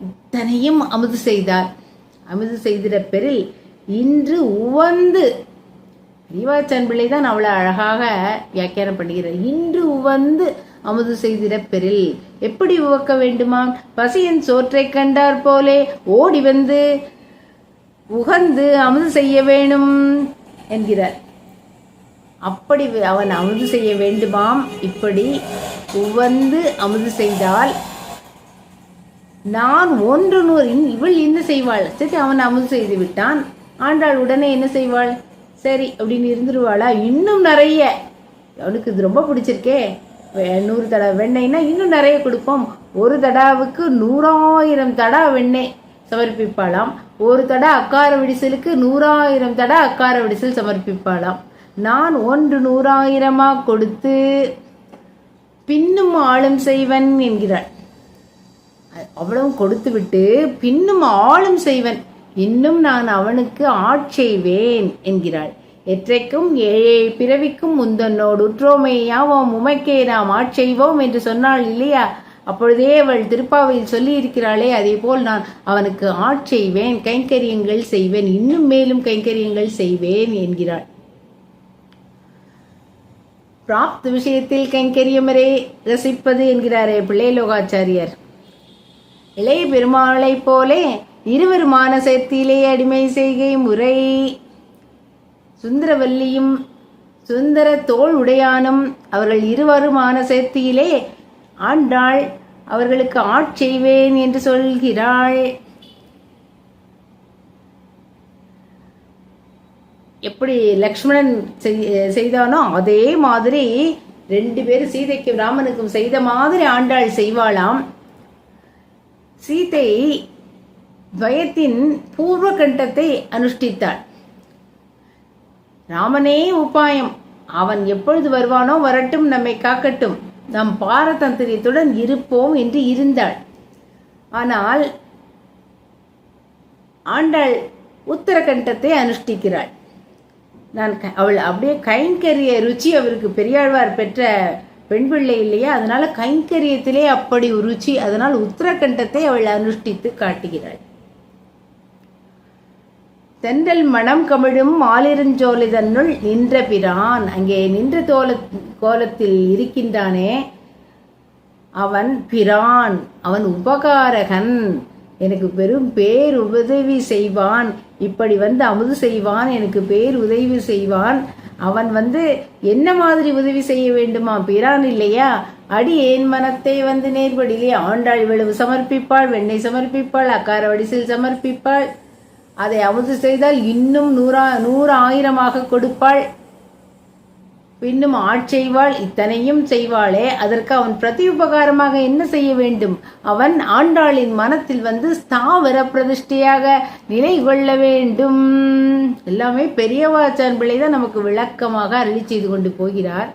இத்தனையும் அமுது செய்தார். அமுது செய்திட பெறில் இன்று உவந்து, அறிவாச்சான் பிள்ளை தான் அவ்வளவு அழகாக வியாக்கியானம் பண்ணுகிறார். இன்று உவந்து அமுது செய்திட பெறில் எப்படி உவக்க வேண்டுமா? பசியன் சோற்றை கண்டார் போலே ஓடி வந்து உகந்து அமுது செய்ய வேணும் என்கிறார். அப்படி அவன் அமுது செய்ய வேண்டுமாம். இப்படி உவந்து அமுது செய்தால் நான் 100 இவள் என்ன செய்வாள்? சரி, அவன் அமுது செய்து விட்டான். ஆண்டாள் உடனே என்ன செய்வாள்? சரி அப்படின்னு இருந்துருவாளா? இன்னும் நிறைய, அவனுக்கு இது ரொம்ப பிடிச்சிருக்கே, 100 தடா வெண்ணெய்னா இன்னும் நிறைய கொடுப்போம். ஒரு தடாவுக்கு 100,000 தடா வெண்ணெய் சமர்ப்பிப்பாளாம். ஒரு தடா அக்கார விடிசலுக்கு 100,000 தடா அக்கார விடிசல் சமர்ப்பிப்பாளாம். நான் 100,000 கொடுத்து பின்னும் ஆளும் செய்வன் என்கிறாள். அவ்வளவும் கொடுத்து விட்டு பின்னும் ஆளும் செய்வன், இன்னும் நான் அவனுக்கு ஆட்செய்வேன் என்கிறாள். எற்றைக்கும் 7 பிறவிக்கும் முந்தன்னோடு உற்றோமை யாவோம் உமைக்கே நாம் ஆட்செய்வோம் என்று சொன்னாள் இல்லையா? அப்பொழுதே அவள் திருப்பாவையில் சொல்லி இருக்கிறாளே, அதே போல் நான் அவனுக்கு ஆட்செய்வேன், கைங்கரியங்கள் செய்வேன், இன்னும் மேலும் கைங்கரியங்கள் செய்வேன் என்கிறாள். பிராப்த விஷயத்தில் கைங்கரியமரே ரசிப்பது என்கிறாரே பிள்ளைலோகாச்சாரியர். இளைய பெருமாளை போலே இருவருமான சேர்த்தியிலே அடிமை செய்கை முறை. சுந்தரவல்லியும் சுந்தர தோள் உடையானும் அவர்கள் இருவருமான சேர்த்தியிலே ஆண்டாள் அவர்களுக்கு ஆட்செய்வேன் என்று சொல்கிறாள். எப்படி லக்ஷ்மணன் செய்தானோ அதே மாதிரி 2 பேரும் சீதைக்கும் ராமனுக்கும் செய்த மாதிரி ஆண்டாள் செய்வாளாம். சீதை துவயத்தின் பூர்வ கண்டத்தை அனுஷ்டித்தாள். ராமனே உபாயம், அவன் எப்பொழுது வருவானோ வரட்டும், நம்மை காக்கட்டும், நம் பாரதந்திரியத்துடன் இருப்போம் என்று இருந்தாள். ஆனால் ஆண்டாள் உத்தரகண்டத்தை அனுஷ்டிக்கிறாள். அவள் அப்படியே கைங்கரிய ருச்சி, அவருக்கு பெரியாழ்வார் பெற்ற பெண் பிள்ளை இல்லையா, அதனால கைங்கரியத்திலே அப்படி ஒரு ருச்சி, அதனால் உத்தரகண்டத்தை அவள் அனுஷ்டித்து காட்டுகிறாள். தென்றல் மணம் கமிழும் மாலிருஞ்சோலை தன்னுள் நின்ற பிரான், அங்கே நின்ற கோலத்தில் இருக்கின்றானே அவன் பிரான், அவன் உபகாரகன், எனக்கு பெரும் பேர் உதவி செய்வான், இப்படி வந்து அமுது செய்வான், எனக்கு பேர் உதவி செய்வான். அவன் வந்து என்ன மாதிரி உதவி செய்ய வேண்டுமா? பிரான் இல்லையா? அடி ஏன் மனத்தை வந்து நேர்படியிலே ஆண்டாள் இவ்வளவு சமர்ப்பிப்பாள், வெண்ணெய் சமர்ப்பிப்பாள், அக்கார வடிசில் சமர்ப்பிப்பாள், அதை அமுது செய்தால் இன்னும் 100,000 கொடுப்பாள், பின்னும் ஆட்செய்வாள், இத்தனையும் செய்வாளே, அதற்கு அவன் பிரதி உபகாரமாக என்ன செய்ய வேண்டும்? அவன் ஆண்டாளின் மனத்தில் வந்து ஸ்தாவர பிரதிஷ்டையாக நிலை கொள்ள வேண்டும். எல்லாமே பெரியவாச்சான் பிள்ளை தான் நமக்கு விளக்கமாக அருளி செய்து கொண்டு போகிறார்.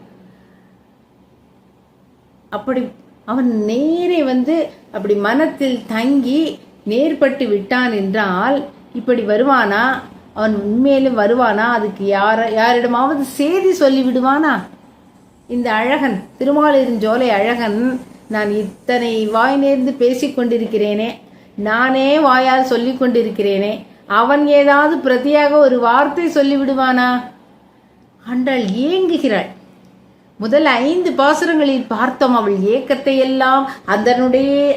அப்படி அவன் நேரே வந்து அப்படி மனத்தில் தங்கி நேர்பட்டு விட்டான் என்றால் இப்படி வருவானா? அவன் உண்மையிலும் வருவானா? அதுக்கு யாரிடமாவது செய்தி சொல்லி விடுவானா? இந்த அழகன், திருமாலிருஞ்சோலை அழகன், நான் இத்தனை வாய் நேர்ந்து பேசிக் கொண்டிருக்கிறேனே, நானே வாயால் சொல்லிக் கொண்டிருக்கிறேனே, அவன் ஏதாவது பிரதியாக ஒரு வார்த்தை சொல்லிவிடுவானா? ஆண்டாள் ஏங்குகிறாள். முதல் 5 பாசுரங்களில் பார்த்தோம் அவள் ஏக்கத்தை எல்லாம்.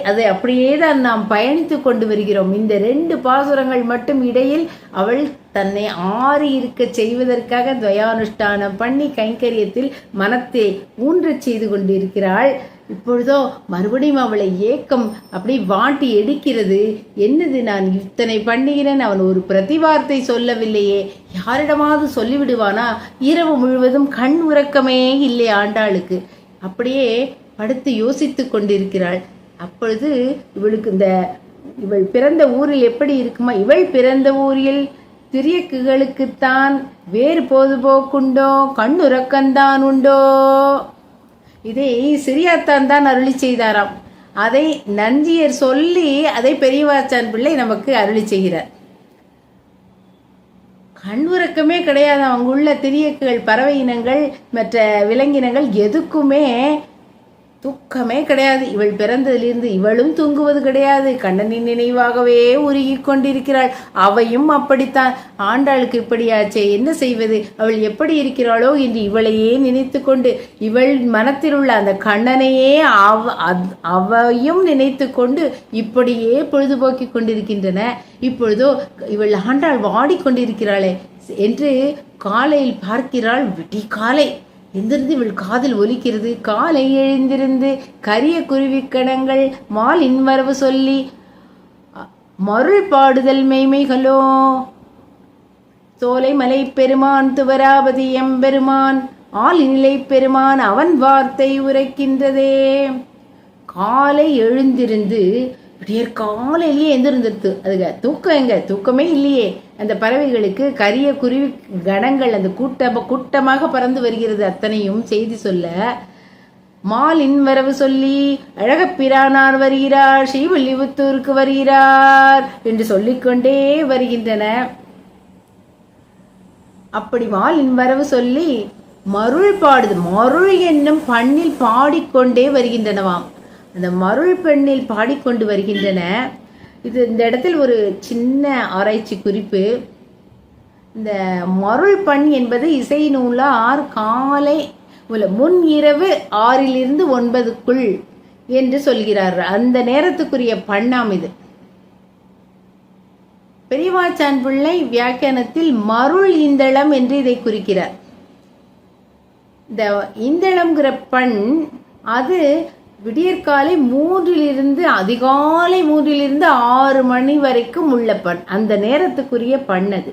அதை அப்படியே தான் நாம் பயணித்து கொண்டு வருகிறோம். இந்த 2 பாசுரங்கள் மட்டும் இடையில் அவள் தன்னை ஆறி இருக்க செய்வதற்காக துவயானுஷ்டானம் பண்ணி கைங்கரியத்தில் மனத்தை ஊன்றச் செய்து கொண்டிருக்கிறாள். இப்பொழுதோ மறுபடியும் அவளை ஏக்கம் அப்படி வாட்டி எடுக்கிறது. என்னது, நான் இத்தனை பண்ணுகிறேன், அவன் ஒரு பிரதிவார்த்தை சொல்லவில்லையே, யாரிடமாவது சொல்லிவிடுவானா? இரவு முழுவதும் கண் உறக்கமே இல்லை ஆண்டாளுக்கு. அப்படியே படுத்து யோசித்து கொண்டிருக்கிறாள். அப்பொழுது இவளுக்கு இவள் பிறந்த ஊரில் எப்படி இருக்குமா? இவள் பிறந்த ஊரில் திரியக்குகளுக்குத்தான் வேறு பொழுதுபோக்குண்டோ, கண் உறக்கம்தான் உண்டோ? இதை சிறியாத்தான் தான் அருளி செய்தாராம். அதை நஞ்சியர் சொல்லி அதை பெரியவாச்சான் பிள்ளை நமக்கு அருளி செய்கிறார். கண் உறக்கமே கிடையாது. அங்குள்ள திரியக்குகள், பறவை இனங்கள், மற்ற விலங்கினங்கள் எதுக்குமே தூக்கமே கிடையாது. இவள் பிறந்ததிலிருந்து இவளும் தூங்குவது கிடையாது. கண்ணனின் நினைவாகவே உருகி கொண்டிருக்கிறாள். அவையும் அப்படித்தான். ஆண்டாளுக்கு இப்படியாச்சே, என்ன செய்வது? அவள் எப்படி இருக்கிறாளோ என்று இவளையே நினைத்து கொண்டு, இவள் மனத்தில் உள்ள அந்த கண்ணனையே அவையும் நினைத்து கொண்டு இப்படியே பொழுதுபோக்கி கொண்டிருக்கின்றன. இப்பொழுதோ இவள் ஆண்டாள் வாடிக்கொண்டிருக்கிறாளே என்று காலையில் பார்க்கிறாள். விடி காலை எந்திருந்து இவள் காதில் ஒலிக்கிறது. காலை எழுந்திருந்து கரிய குருவிக்கணங்கள் மாலின் வரவு சொல்லி மருள் பாடுதல் மெய்மைகளோ, சோலை மலை பெருமான் துவராபதி எம்பெருமான் ஆளிநிலை பெருமான் அவன் வார்த்தை உரைக்கின்றதே. காலை எழுந்திருந்து விடியற் காலையிலேயே எந்திருந்துருது. அதுங்க தூக்கம் எங்க? தூக்கமே இல்லையே. அந்த பறவைகளுக்கு கரிய குருவி கணங்கள் அந்த கூட்டமாக பறந்து வருகிறது. அத்தனையும் செய்தி சொல்ல மாலின் வரவு சொல்லி அழகப்பிரானார் வருகிறார், ஸ்ரீவில்லிபுத்தூருக்கு வருகிறார் என்று சொல்லிக்கொண்டே வருகின்றன. அப்படி மாலின் வரவு சொல்லி மருள் பாடுது. மருள் என்னும் பண்ணில் பாடிக்கொண்டே வருகின்றனவாம். அந்த மருள் பெண்ணில் பாடிக்கொண்டு வருகின்றன. இந்த இடத்தில் ஒரு சின்ன ஆராய்ச்சி குறிப்பு. இந்த மருள் பண் என்பது இசை நூலார் காலை முன் இரவு 6 to 9 என்று சொல்கிறார். அந்த நேரத்துக்குரிய பண்ணாம் இது. பெரியவாச்சான் பிள்ளை வியாக்கியானத்தில் மருள் இந்தளம் என்று இதை குறிக்கிறார். இந்த இந்தளம்ங்கிற பண் அது விடியற்காலை 3 அதிகாலை 3 6 மணி வரைக்கும் உள்ள பண், அந்த நேரத்துக்குரிய பண் அது.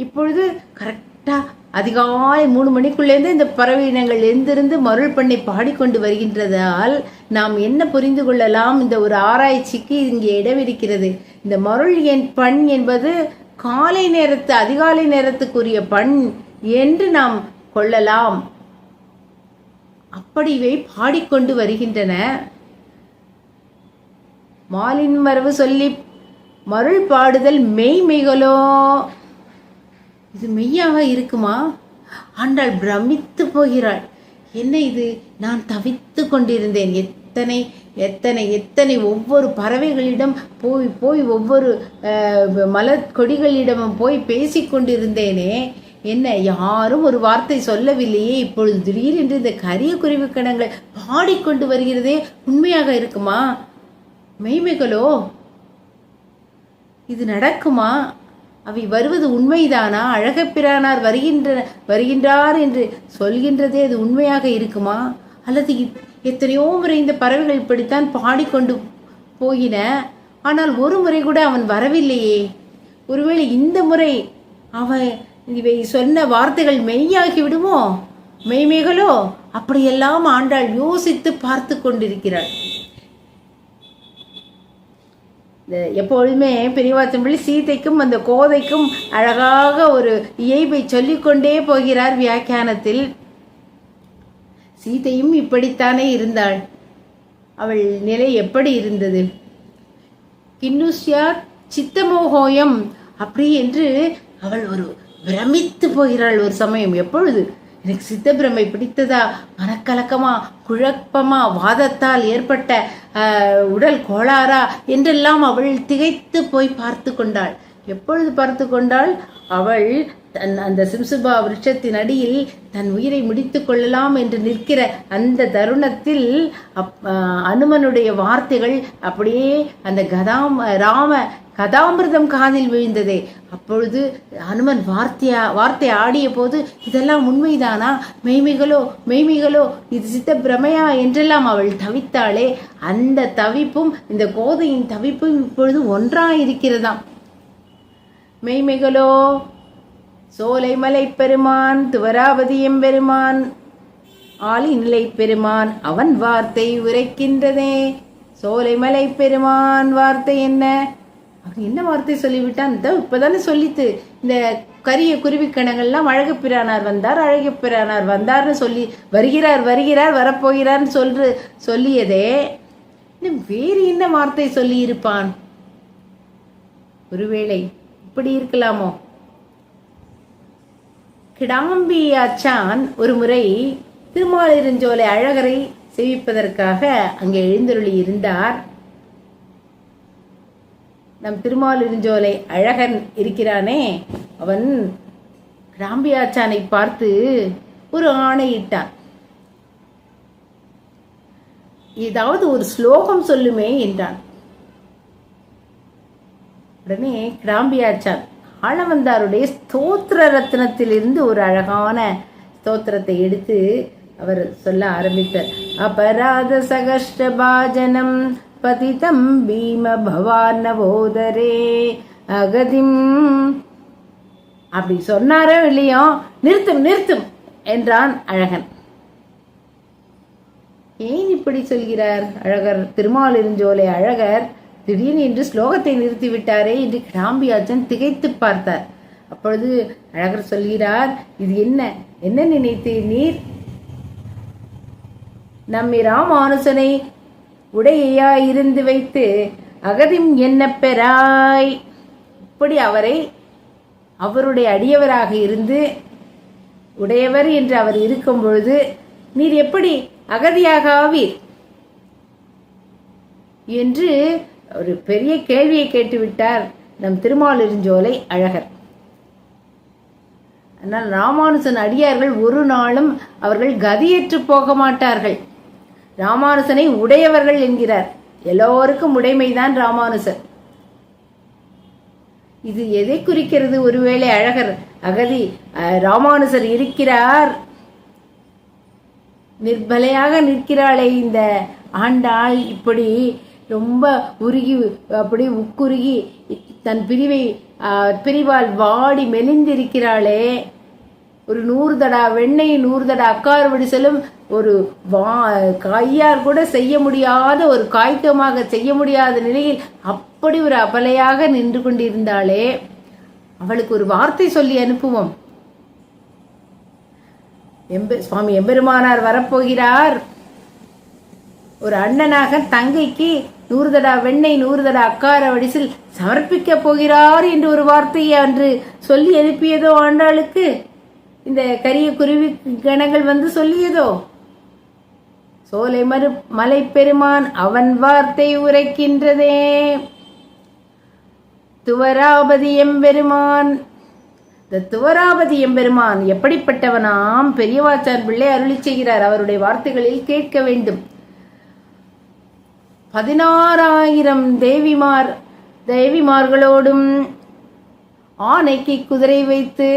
இப்பொழுது கரெக்டா அதிகாலை 3 மணிக்குள்ளேருந்து இந்த பறவை இனங்கள் எழுந்திருந்து மருள் பண்ணை பாடிக்கொண்டு வருகின்றதால் நாம் என்ன புரிந்து கொள்ளலாம்? இந்த ஒரு ஆராய்ச்சிக்கு இங்கே இடமிருக்கிறது. இந்த மருள் பண் என்பது காலை நேரத்து அதிகாலை நேரத்துக்குரிய பண் என்று நாம் கொள்ளலாம். அப்படி இவை பாடிக்கொண்டு வருகின்றன. மாலின் வரவு சொல்லி மருள் பாடுதல் மெய்மைகளோ, இது மெய்யாக இருக்குமா? ஆண்டாள் பிரமித்து போகிறாள். என்ன இது? நான் தவித்து கொண்டிருந்தேன். எத்தனை எத்தனை எத்தனை ஒவ்வொரு பறவைகளிடம் போய் ஒவ்வொரு மலர் கொடிகளிடமும் போய் பேசிக்கொண்டிருந்தேனே, என்ன யாரும் ஒரு வார்த்தை சொல்லவில்லையே. இப்பொழுது திடீரென்று இந்த கரிய குருவிக்கணங்கள் பாடிக்கொண்டு வருகிறதே, உண்மையாக இருக்குமா? மெய்மைகளோ? இது நடக்குமா? அவை வருவது உண்மைதானா? அழகப்பிரானார் வருகின்றார் என்று சொல்கின்றதே அது உண்மையாக இருக்குமா? அல்லது எத்தனையோ முறை இந்த பறவைகள் இப்படித்தான் பாடிக்கொண்டு போயின, ஆனால் ஒரு முறை கூட அவன் வரவில்லையே. ஒருவேளை இந்த முறை அவன் இவை சொன்ன வார்த்தைகள் மெய்யாகி விடுமோ? மெய்மைகளோ? அப்படியெல்லாம் ஆண்டாள் யோசித்து பார்த்து கொண்டிருக்கிறாள். எப்பொழுதுமே பெரியவாச்சம்பிள்ளை சீதைக்கும் அந்த கோதைக்கும் அழகாக ஒரு இயைபை சொல்லிக்கொண்டே போகிறார் வியாக்கியானத்தில். சீதையும் இப்படித்தானே இருந்தாள். அவள் நிலை எப்படி இருந்தது? கின்னுஷ்யா சித்தமோகோயம் அப்படி என்று அவள் ஒரு பிரமித்து போகிறாள். ஒரு சமயம், எப்பொழுது எனக்கு சித்த பிரமை பிடித்ததா, மனக்கலக்கமா, குழப்பமா, வாதத்தால் ஏற்பட்ட உடல் கோளாறா என்றெல்லாம் அவள் திகைத்து போய் பார்த்து கொண்டாள். எப்பொழுது பார்த்து கொண்டாள்? அவள் அந்த சிம்சுபா விருட்சத்தின் அடியில் தன் உயிரை முடித்து கொள்ளலாம் என்று நிற்கிற அந்த தருணத்தில் அனுமனுடைய வார்த்தைகள் அப்படியே அந்த கதாமிருதம் காதில் விழுந்ததே. அப்பொழுது அனுமன் வார்த்தை ஆடிய போது இதெல்லாம் உண்மைதானா, மெய்மைகளோ, இது சித்த பிரமையா என்றெல்லாம் அவள் தவித்தாளே. அந்த தவிப்பும் இந்த கோதையின் தவிப்பும் இப்பொழுது ஒன்றாயிருக்கிறதாம். மெய்மைகளோ, சோலைமலை பெருமான், துவராபதி எம்பெருமான், ஆலி நிலை பெருமான் அவன் வார்த்தை உரைக்கின்றதே. சோலைமலை பெருமான் வார்த்தை என்ன? அவன் என்ன வார்த்தை சொல்லிவிட்டான்? இப்பதானே சொல்லித்து. இந்த கரிய குருவிக்கணங்கள்லாம் அழகப்பிரானார் வந்தார்னு சொல்லி வருகிறார் வரப்போகிறார்னு சொல்லியதே. இன்னும் வேறு என்ன வார்த்தை சொல்லி இருப்பான்? ஒருவேளை இப்படி இருக்கலாமோ? கிடாம்பி ஆச்சான் ஒரு முறை திருமாலிருஞ்சோலை அழகரை சேவிப்பதற்காக அங்கே எழுந்தருளி இருந்தார். நம் திருமாலிருஞ்சோலை அழகன் இருக்கிறானே, அவன் கிடாம்பி ஆச்சானை பார்த்து ஒரு ஆணையிட்டான். ஏதாவது ஒரு ஸ்லோகம் சொல்லுமே என்றான். உடனே கிடாம்பியாச்சான் ஆளவந்தாருடைய ஸ்தோத்திர ரத்னத்திலிருந்து ஒரு அழகான ஸ்தோத்திரத்தை எடுத்து அவர் சொல்ல ஆரம்பித்தார். அபராத சகஷ்டபாஜனம் பதிதம் பீம பவானவோதரே அகதிம். அப்படி சொன்னாரோ இல்லையோ, நிறுத்தும் என்றான் அழகன். ஏன் இப்படி சொல்கிறார் அழகர்? திருமாலிருஞ்சோலை அழகர் திடீர்னு என்று ஸ்லோகத்தை நிறுத்திவிட்டாரே என்று கிடாம்பியாச்சன் திகைத்து பார்த்தார். அப்பொழுது அழகர் சொல்கிறார், இது என்ன நினைத்தீர் நீர்? நம்மை ராமானுசனை உடையாய் இருந்து வைத்து அகதிம் என்ன பெறாய்? இப்படி அவரை அவருடைய அடியவராக இருந்து உடையவர் என்று அவர் இருக்கும் பொழுது நீர் எப்படி அகதியாக ஆவீர் என்று ஒரு பெரிய கேள்வியை கேட்டுவிட்டார் நம் திருமாலிருஞ்சோலை அழகர். ஆனால் ராமானுசன் அடியார்கள் ஒரு நாளும் அவர்கள் கதியற்று போக மாட்டார்கள். ராமானுசனை உடையவர்கள் என்கிறார். எல்லோருக்கும் உடைமைதான் ராமானுசர். இது எதை குறிக்கிறது? ஒருவேளை அழகர் அகதி ராமானுசர் இருக்கிறார், நிர்பலையாக நிற்கிறாளே இந்த ஆண்டாள், இப்படி ரொம்ப உருகி அப்படி உக்குருகி தன் பிரிவால் வாடி மெலிந்திருக்கிறாளே, ஒரு 100 தடா வெண்ணெய் 100 தடா அக்கார் விடிசலும் ஒரு கையார் கூட செய்ய முடியாத, ஒரு காய்கமாக செய்ய முடியாத நிலையில் அப்படி ஒரு அபலையாக நின்று கொண்டிருந்தாளே, அவளுக்கு ஒரு வார்த்தை சொல்லி அனுப்புவோம். சுவாமி எம்பெருமானார் வரப்போகிறார், ஒரு அண்ணனாக தங்கைக்கு 100 தடா வெண்ணெய் 100 தடா அக்கார வடிசில் சமர்ப்பிக்க போகிறார் என்று ஒரு வார்த்தையை அன்று சொல்லி அனுப்பியதோ ஆண்டாளுக்கு இந்த கரிய குருவி கணங்கள் வந்து சொல்லியதோ? சோலை மலை பெருமான் அவன் வார்த்தை உரைக்கின்றதே. துவராபதி எம்பெருமான், இந்த துவராபதி எம்பெருமான் எப்படிப்பட்டவனாம்? பெரியவாச்சான் பிள்ளை அருளி செய்கிறார். அவருடைய வார்த்தைகளில் கேட்க வேண்டும். 16,000 தேவிமார்களோடும் ஆனைக்கு குதிரை வைத்து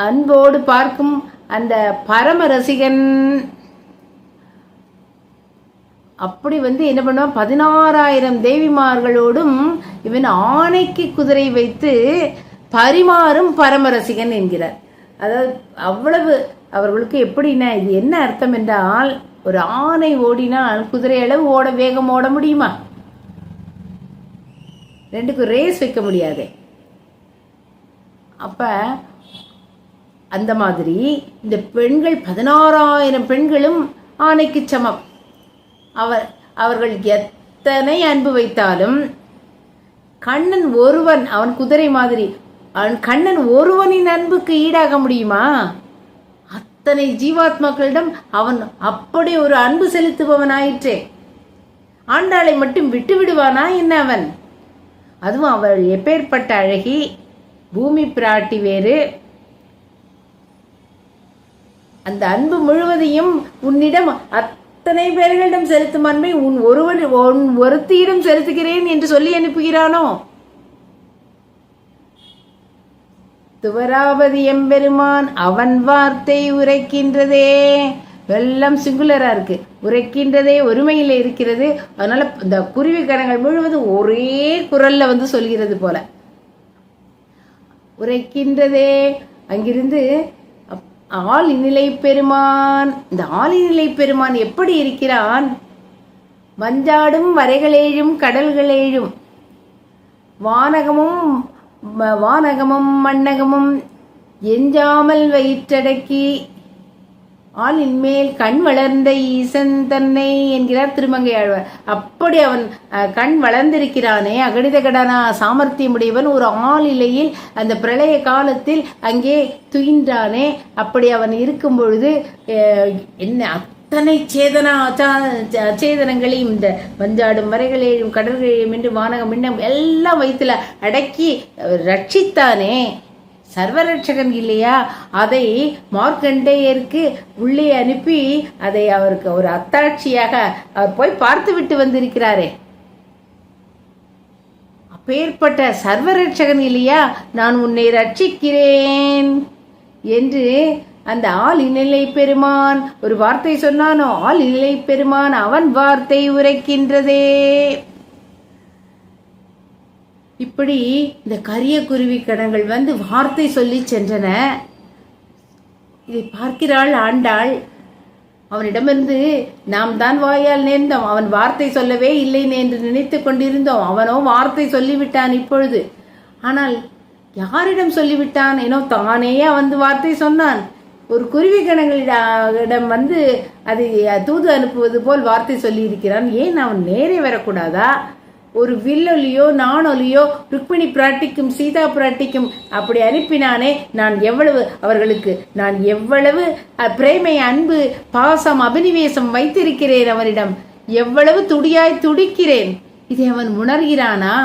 அன்போடு பார்க்கும் அந்த பரம ரசிகன் அப்படி என்ன பண்ணுவான்? 16,000 தேவிமார்களோடும் இவன் ஆனைக்கு குதிரை வைத்து பரிமாறும் பரமரசிகன் என்கிறார். அதாவது அவ்வளவு அவர்களுக்கு எப்படின்னா, இது என்ன அர்த்தம் என்றால், ஒரு ஆனை ஓடினால் குதிரை அளவு வேகம் ஓட முடியுமா? 2க்கும் ரேஸ் வைக்க முடியாது. அப்ப அந்த மாதிரி இந்த பெண்கள் 16,000 பெண்களும் ஆணைக்கு சமம். அவர்கள் எத்தனை அன்பு வைத்தாலும் கண்ணன் ஒருவன், அவன் குதிரை மாதிரி, அவன் கண்ணன் ஒருவனின் அன்புக்கு ஈடாக முடியுமா? அத்தனை ஜீவாத்மாக்களிடம் அவன் அப்படி ஒரு அன்பு செலுத்துபவனாயிற்றே. ஆண்டாளை மட்டும் விட்டு விடுவானா என்ன அவன்? அதுவும் அவள் எப்பேற்பட்ட அழகி, பூமி பிராட்டி வேறு. அந்த அன்பு முழுவதையும் உன்னிடம் அத்தனை பேர்களிடம் செலுத்தும் அன்பை உன் ஒருத்தியிடம் செலுத்துகிறேன் என்று சொல்லி அனுப்புகிறானோ? துவராபதி எம்பெருமான் அவன் வார்த்தை உரைக்கின்றதே. எல்லாம் சிங்குலரா இருக்கு, உரைக்கின்றதே ஒருமையில் இருக்கிறது. அதனால இந்த குருவி கணங்கள் முழுவதும் ஒரே குரல்ல சொல்கிறது போல உரைக்கின்றதே. அங்கிருந்து ஆளிநிலை பெருமான், இந்த ஆளிநிலை பெருமான் எப்படி இருக்கிறான்? வஞ்சாடும் வரைகளேழும் கடல்களேழும், வானகமும் மண்ணகமும் எஞ்சாமல் வயிற்றடக்கி ஆளின் மேல் கண் வளர்ந்த ஈசன் தன்னை என்கிறார் திருமங்கை ஆழ்வார். அப்படி அவன் கண் வளர்ந்திருக்கிறானே, அகடித கடனா சாமர்த்தியமுடையவன். ஒரு ஆளிலையில் அந்த பிரளய காலத்தில் அங்கே துயின்றானே, அப்படி அவன் இருக்கும் பொழுது என்ன அத்தனை சேதனங்களையும் இந்த வஞ்சாடும் வரைகளேயும் கடல்களையும் என்று வானகம் மின்னம் எல்லாம் வயிற்றுல அடக்கி ரட்சித்தானே. சர்வரட்சகன் இல்லையா? அதை மார்க்கண்டேயருக்கு உள்ளே அனுப்பி அதை அவருக்கு ஒரு அத்தாட்சியாக அவர் போய் பார்த்து விட்டு வந்திருக்கிறாரே. அப்பேற்பட்ட சர்வரட்சகன் இல்லையா? நான் உன்னை ரட்சிக்கிறேன் என்று அந்த ஆளிநிலை பெருமான் ஒரு வார்த்தை சொன்னானோ, ஆளிநிலை பெருமான் அவன் வார்த்தை உரைக்கின்றதே. இப்படி இந்த கரிய குருவி கணங்கள் வார்த்தை சொல்லி சென்றன. இதை பார்க்கிறாள் ஆண்டாள். அவனிடமிருந்து நாம் தான் வாயால் நேர்ந்தோம், அவன் வார்த்தை சொல்லவே இல்லை என்று நினைத்து கொண்டிருந்தோம். அவனோ வார்த்தை சொல்லிவிட்டான் இப்பொழுது. ஆனால் யாரிடம் சொல்லிவிட்டான்? ஏனோ தானே வார்த்தை சொன்னான். ஒரு குருவி கணங்களிடம் அதை தூது அனுப்புவது போல் வார்த்தை சொல்லி இருக்கிறான். ஏன் அவன் நேரே வரக்கூடாதா? ஒரு வில்லொலியோ நாணொலியோ ருக்மிணி பிராட்டிக்கும் சீதா பிராட்டிக்கும் அப்படி அனுப்பினானே, அவர்களுக்கு நான் எவ்வளவு பிரேமை, அன்பு, பாசம், அபினிவேசம் வைத்திருக்கிறேன் அவனிடம், எவ்வளவு துடியாய் துடிக்கிறேன். இதை அவன் உணர்கிறானா?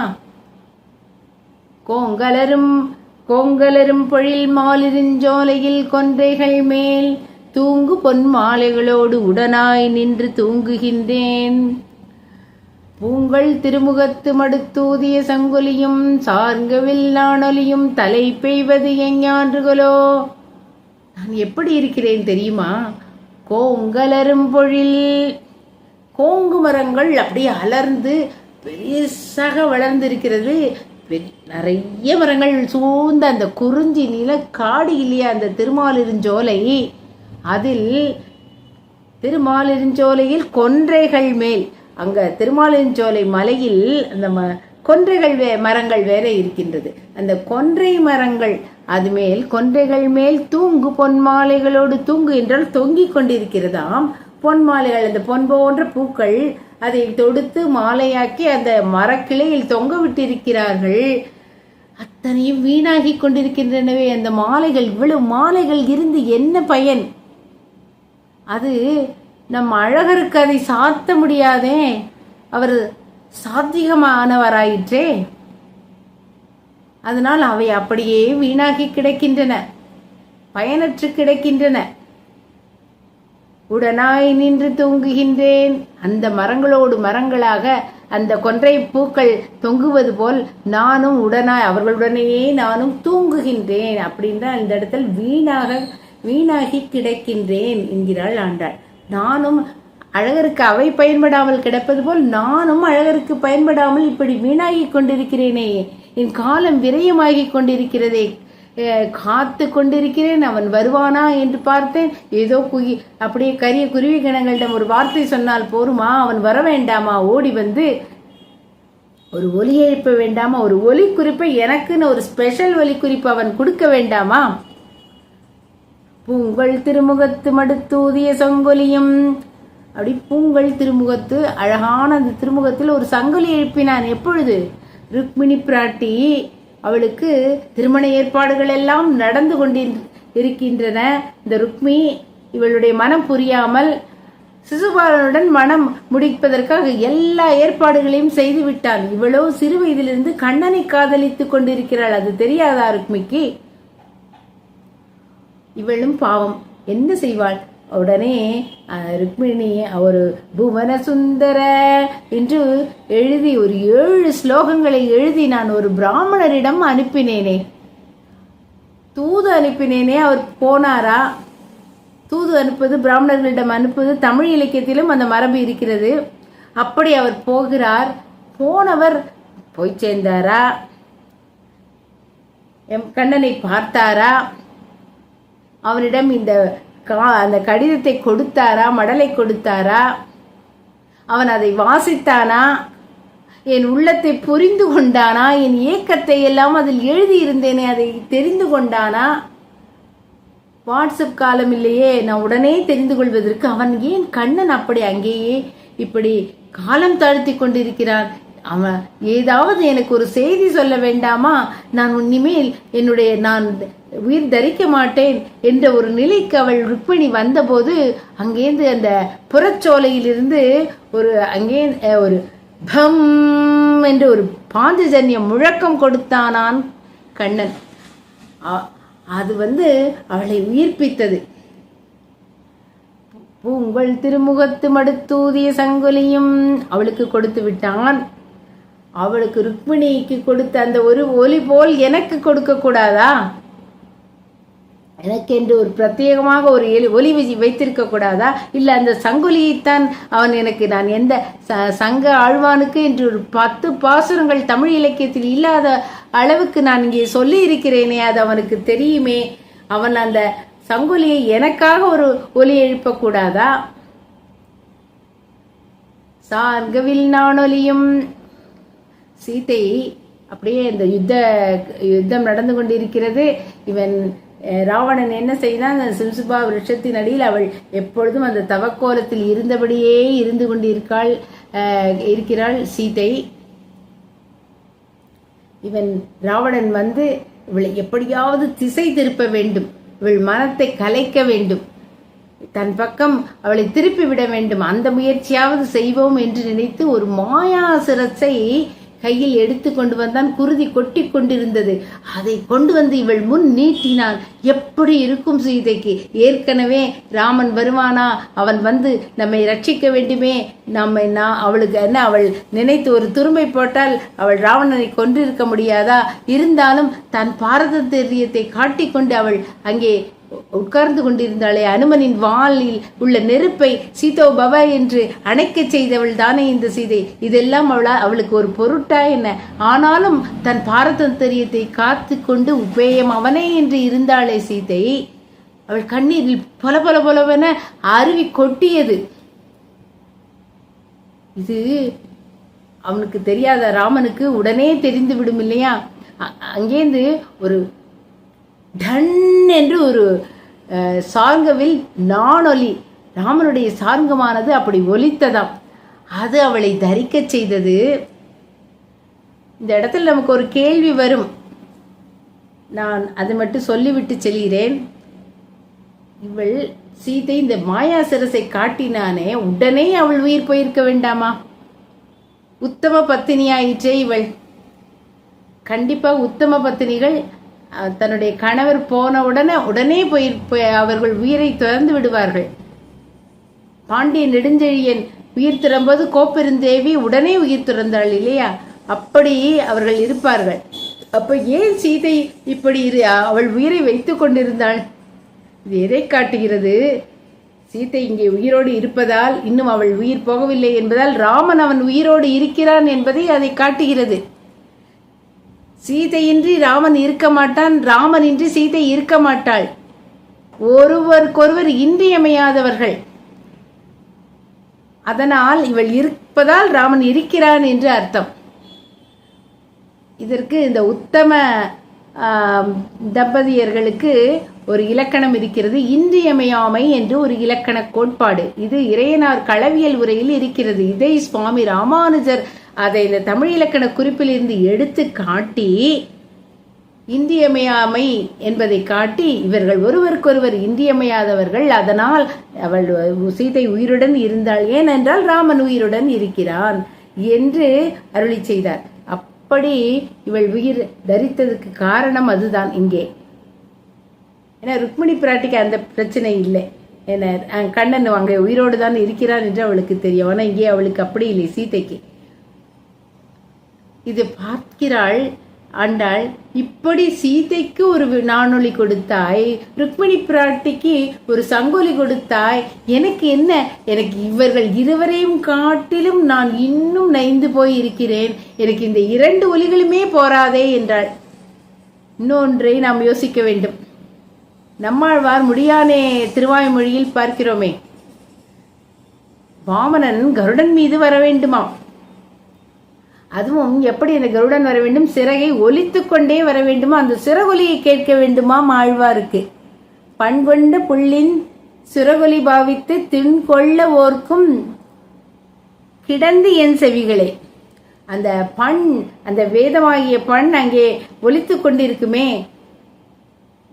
கோங்கலரும் பொழில் மாலிருஞ்சோலையில் கொன்றைகள் மேல் தூங்கு பொன் மாலைகளோடு உடனாய் நின்று தூங்குகின்றேன். பூங்கள் திருமுகத்து மடுத்தூதிய சங்கொலியும் சார்கவில் நாணொலியும் தலை பெய்வது எஞ்ஞான்றுகளோ. நான் எப்படி இருக்கிறேன் தெரியுமா? கோங்கலரும் பொழில், கோங்கு மரங்கள் அப்படியே அலர்ந்து பெருசாக வளர்ந்திருக்கிறது. நிறைய மரங்கள் சூழ்ந்த அந்த குறிஞ்சி நில காடு இல்லையா அந்த திருமாலிருஞ்சோலை, அதில் திருமாலிருஞ்சோலையில் கொன்றைகள் மேல், அங்க திருமாலிருஞ்சோலை மலையில் அந்த கொன்றைகள் மரங்கள் வேற இருக்கின்றது. அந்த கொன்றை மரங்கள் அது மேல், கொன்றைகள் மேல் தூங்கு பொன்மாலைகளோடு, தூங்கு என்றால் தொங்கிக் கொண்டிருக்கிறதாம் பொன்மாலைகள், அந்த பொன் போன்ற பூக்கள் அதை தொடுத்து மாலையாக்கி அந்த மரக்கிளையில் தொங்க விட்டிருக்கிறார்கள். அத்தனையும் வீணாகி கொண்டிருக்கின்றனவே அந்த மாலைகள். இவ்வளவு மாலைகள் இருந்து என்ன பயன்? அது நம் அழகருக்கு அதை சாத்த முடியாதே, அவர் சாத்விகமானவராயிற்றே. அதனால் அவை அப்படியே வீணாகி கிடக்கின்றன, பயனற்று கிடக்கின்றன. உடனாய் நின்று தூங்குகின்றேன். அந்த மரங்களோடு மரங்களாக அந்த கொன்றை பூக்கள் தொங்குவது போல் நானும் உடனாய் அவர்களுடனேயே நானும் தூங்குகின்றேன். அப்படின்னா இந்த இடத்தில் வீணாகி கிடக்கின்றேன் என்கிறாள் ஆண்டாள். நானும் அழகருக்கு அவை பயன்படாமல் கிடப்பது போல் நானும் அழகருக்கு பயன்படாமல் இப்படி வீணாகி கொண்டிருக்கிறேனே, என் காலம் விரயமாகி கொண்டிருக்கிறதே, காத்து கொண்டிருக்கிறேன். அவன் வருவானா என்று பார்த்தேன். ஏதோ அப்படியே கரிய குருவி கணங்களிடம் ஒரு வார்த்தை சொன்னால் போருமா? அவன் வர வேண்டாமா? ஓடி வந்து ஒரு ஒலி எழுப்ப வேண்டாமா? ஒரு ஒலி குறிப்பை எனக்குன்னு ஒரு ஸ்பெஷல் ஒலி குறிப்பு அவன் கொடுக்க வேண்டாமா? பூங்கள் திருமுகத்து மடுத்தூதிய சங்கொலியும், அப்படி பூங்கள் திருமுகத்து, அழகான அந்த திருமுகத்தில் ஒரு சங்கொலி எழுப்பினான். எப்பொழுது? ருக்மிணி பிராட்டி அவளுக்கு திருமண ஏற்பாடுகள் எல்லாம் நடந்து இருக்கின்றன. இந்த ருக்மி இவளுடைய மனம் புரியாமல் சிசுபாலனுடன் மனம் முடிப்பதற்காக எல்லா ஏற்பாடுகளையும் செய்து விட்டான். இவளோ சிறு வயதிலிருந்து கண்ணனை காதலித்துக் கொண்டிருக்கிறாள். அது தெரியாதா ருக்மிக்கு? இவளும் பாவம் என்ன செய்வாள்? உடனே ருக்மிணி ஒரு புவன சுந்தர என்று எழுதி ஒரு 7 ஸ்லோகங்களை எழுதி நான் ஒரு பிராமணரிடம் அனுப்பினேனே, தூது அனுப்பினேனே. அவர் போனாரா? தூது அனுப்புவது, பிராமணர்களிடம் அனுப்புவது தமிழ் இலக்கியத்திலும் அந்த மரபு இருக்கிறது. அப்படி அவர் போகிறார். போனவர் போய் சேர்ந்தாரா? கண்ணனை பார்த்தாரா? அவனிடம் அந்த கடிதத்தை கொடுத்தாரா? மடலை கொடுத்தாரா? அவன் அதை வாசித்தானா? என் உள்ளத்தை புரிந்து கொண்டானா? என் ஏக்கத்தை எல்லாம் அதில் எழுதியிருந்தேனே அதை தெரிந்து கொண்டானா? வாட்ஸ்அப் காலம் இல்லையே, நான் உடனே தெரிந்து கொள்வதற்கு. அவன் ஏன் கண்ணன் அப்படி அங்கேயே இப்படி காலம் தாழ்த்தி கொண்டிருக்கிறான்? அவன் ஏதாவது எனக்கு ஒரு செய்தி சொல்ல வேண்டாமா? நான் இனிமேல் நான் உயிர் தரிக்க மாட்டேன் என்ற ஒரு நிலைக்கு அவள் ருக்மிணி வந்தபோது அங்கேருந்து அந்த புறச்சோலையிலிருந்து அங்கே ஒரு பம் என்று ஒரு பாஞ்சஜன்ய முழக்கம் கொடுத்தானான் கண்ணன். அது அவளை உயிர்ப்பித்தது. பூங்கொள் திருமுகத்து மடுத்தூதிய சங்கொலியும் அவளுக்கு கொடுத்து விட்டான். அவளுக்கு ருக்மிணிக்கு கொடுத்த அந்த ஒரு ஒலி போல் எனக்கு கொடுக்க கூடாதா? எனக்கு என்று ஒரு பிரத்யேகமாக ஒரு ஒலி வைத்திருக்க கூடாதா? இல்லை அந்த சங்கொலியைத்தான் அவன் நான் எந்த சங்க ஆழ்வானுக்கு என்று ஒரு 10 பாசுரங்கள் தமிழ் இலக்கியத்தில் இல்லாத அளவுக்கு நான் இங்கே சொல்லி இருக்கிறேனே, அது அவனுக்கு தெரியுமே. அவன் அந்த சங்கொலியை எனக்காக ஒரு ஒலி எழுப்பக்கூடாதா? சார்கவில் நானொலியும் சீதை அப்படியே இந்த யுத்தம் நடந்து கொண்டிருக்கிறது. இவன் ராவணன் என்ன செய்தான்? அந்த சிம்சுபா விருட்சத்தின் அடியில் அவள் எப்பொழுதும் அந்த தவக்கோலத்தில் இருந்தபடியே இருந்து இருக்கிறாள் சீதை. இவன் ராவணன் இவளை எப்படியாவது திசை திருப்ப வேண்டும், இவள் மனத்தை கலைக்க வேண்டும், தன் பக்கம் அவளை திருப்பி விட வேண்டும். அந்த முயற்சியாவது செய்வோம் என்று நினைத்து ஒரு மாயாசிரத்தை கையில் எடுத்து கொண்டு வந்தான். குருதி கொட்டி கொண்டிருந்தது. அதை கொண்டு இவள் முன் நீட்டினான். எப்படி இருக்கும் சீதைக்கு? ஏற்கனவே ராமன் வருவானா? அவன் நம்மை ரட்சிக்க வேண்டுமே. அவளுக்கு என்ன, அவள் நினைத்து ஒரு துரும்பை போட்டால் அவள் ராவணனை கொன்றிருக்க முடியாதா? இருந்தாலும் தன் பாரதந்திரியத்தை காட்டிக்கொண்டு அவள் அங்கே உட்கார்ந்து கொண்டிருந்தாளே. அனுமனின் வாளில் உள்ள நெருப்பை சீதோ பவ என்று அணைக்க செய்தவள் தானே இந்த சீதை. இதெல்லாம் அவளுக்கு ஒரு பொருட்டா என்ன? ஆனாலும் தன் பாரதந்திரியத்தை காத்து கொண்டு உபேயம் அவனே என்று இருந்தாளே சீதை. அவள் கண்ணீரில் பல பல பலவென அருவி கொட்டியது. இது அவனுக்கு தெரியாத ராமனுக்கு உடனே தெரிந்து விடும் இல்லையா? அங்கேருந்து ஒரு டன் என்று ஒரு சார்கவில் நானொலி, ராமனுடைய சார்கமானது அப்படி ஒலித்ததாம். அது அவளை தரிக்க செய்தது. இந்த இடத்துல நமக்கு ஒரு கேள்வி வரும். நான் அதை மட்டும் சொல்லிவிட்டு செல்கிறேன். இவள் சீதை இந்த மாயா சிரசை காட்டினானே, உடனே அவள் உயிர் போயிருக்க வேண்டாமா? உத்தம பத்தினியாயிற்றே இவள். கண்டிப்பா உத்தம பத்தினிகள் தன்னுடைய கணவர் போன உடனே அவர்கள் உயிரை துறந்து விடுவார்கள். பாண்டிய நெடுஞ்செழியன் உயிர் துறம்போது கோப்பெருந்தேவி உடனே உயிர் துறந்தாள் இல்லையா? அப்படி அவர்கள் இருப்பார்கள். அப்ப ஏன் சீதை இப்படி அவள் உயிரை வைத்துக் கொண்டிருந்தாள்? இது எதை காட்டுகிறது? சீதை இங்கே உயிரோடு இருப்பதால், இன்னும் அவள் உயிர் போகவில்லை என்பதால் ராமன் அவன் உயிரோடு இருக்கிறான் என்பதை அதை காட்டுகிறது. சீதையின்றி ராமன் இருக்க மாட்டான், ராமனின்றி சீதை இருக்க மாட்டாள். ஒருவருக்கொருவர் இன்றியமையாதவர்கள். அதனால் இவள் இருப்பதால் ராமன் இருக்கிறான் என்று அர்த்தம். இதற்கு இந்த உத்தம தம்பதியர்களுக்கு ஒரு இலக்கணம் இருக்கிறது. இன்றியமையாமை என்று ஒரு இலக்கண கோட்பாடு. இது இறையனார் களவியல் உரையில் இருக்கிறது. இதை சுவாமி ராமானுஜர் அதை இந்த தமிழ் இலக்கண குறிப்பிலிருந்து எடுத்து காட்டி இன்றியமையாமை என்பதை காட்டி இவர்கள் ஒருவருக்கொருவர் இன்றியமையாதவர்கள், அதனால் அவள் சீதை உயிருடன் இருந்தாள், ஏனென்றால் ராமன் உயிருடன் இருக்கிறான் என்று அருளி செய்தார். அப்படி இவள் உயிர் தரித்ததுக்கு காரணம் அதுதான் இங்கே. ஏன்னா ருக்மிணி பிராட்டிக்கு அந்த பிரச்சனை இல்லை. ஏன்னா கண்ணன் அங்கே உயிரோடு தான் இருக்கிறான் என்று அவளுக்கு தெரியும். ஆனால் இங்கே அவளுக்கு அப்படி இல்லை, சீதைக்கு. இது பார்க்கிறாள் ஆண்டாள், இப்படி சீதைக்கு ஒரு நாணொலி கொடுத்தாய், ருக்மிணி பிராட்டிக்கு ஒரு சங்கொலி கொடுத்தாய், எனக்கு என்ன, எனக்கு இவர்கள் இருவரையும் காட்டிலும் நான் இன்னும் நைந்து போய் இருக்கிறேன், எனக்கு இந்த 2 ஒலிகளுமே போராதே என்றாள். இன்னொன்றை நாம் யோசிக்க வேண்டும். நம்மாழ்வார் முடியானே திருவாய்மொழியில் பார்க்கிறோமே, வாமனன் கருடன் மீது வர வேண்டுமாம். அதுவும் எப்படி அந்த கருடன் வர வேண்டும், சிறகை ஒலித்து கொண்டே வர வேண்டுமா, அந்த சிறகொலியை கேட்க வேண்டுமாம் ஆழ்வாருக்கு. பண்கொண்ட புள்ளின் சிறகொலி பாவித்து திண்கொள்ள ஓர்க்கும் கிடந்து என் செவிகளே. அந்த பண், அந்த வேதமாகிய பண் அங்கே ஒலித்து கொண்டிருக்குமே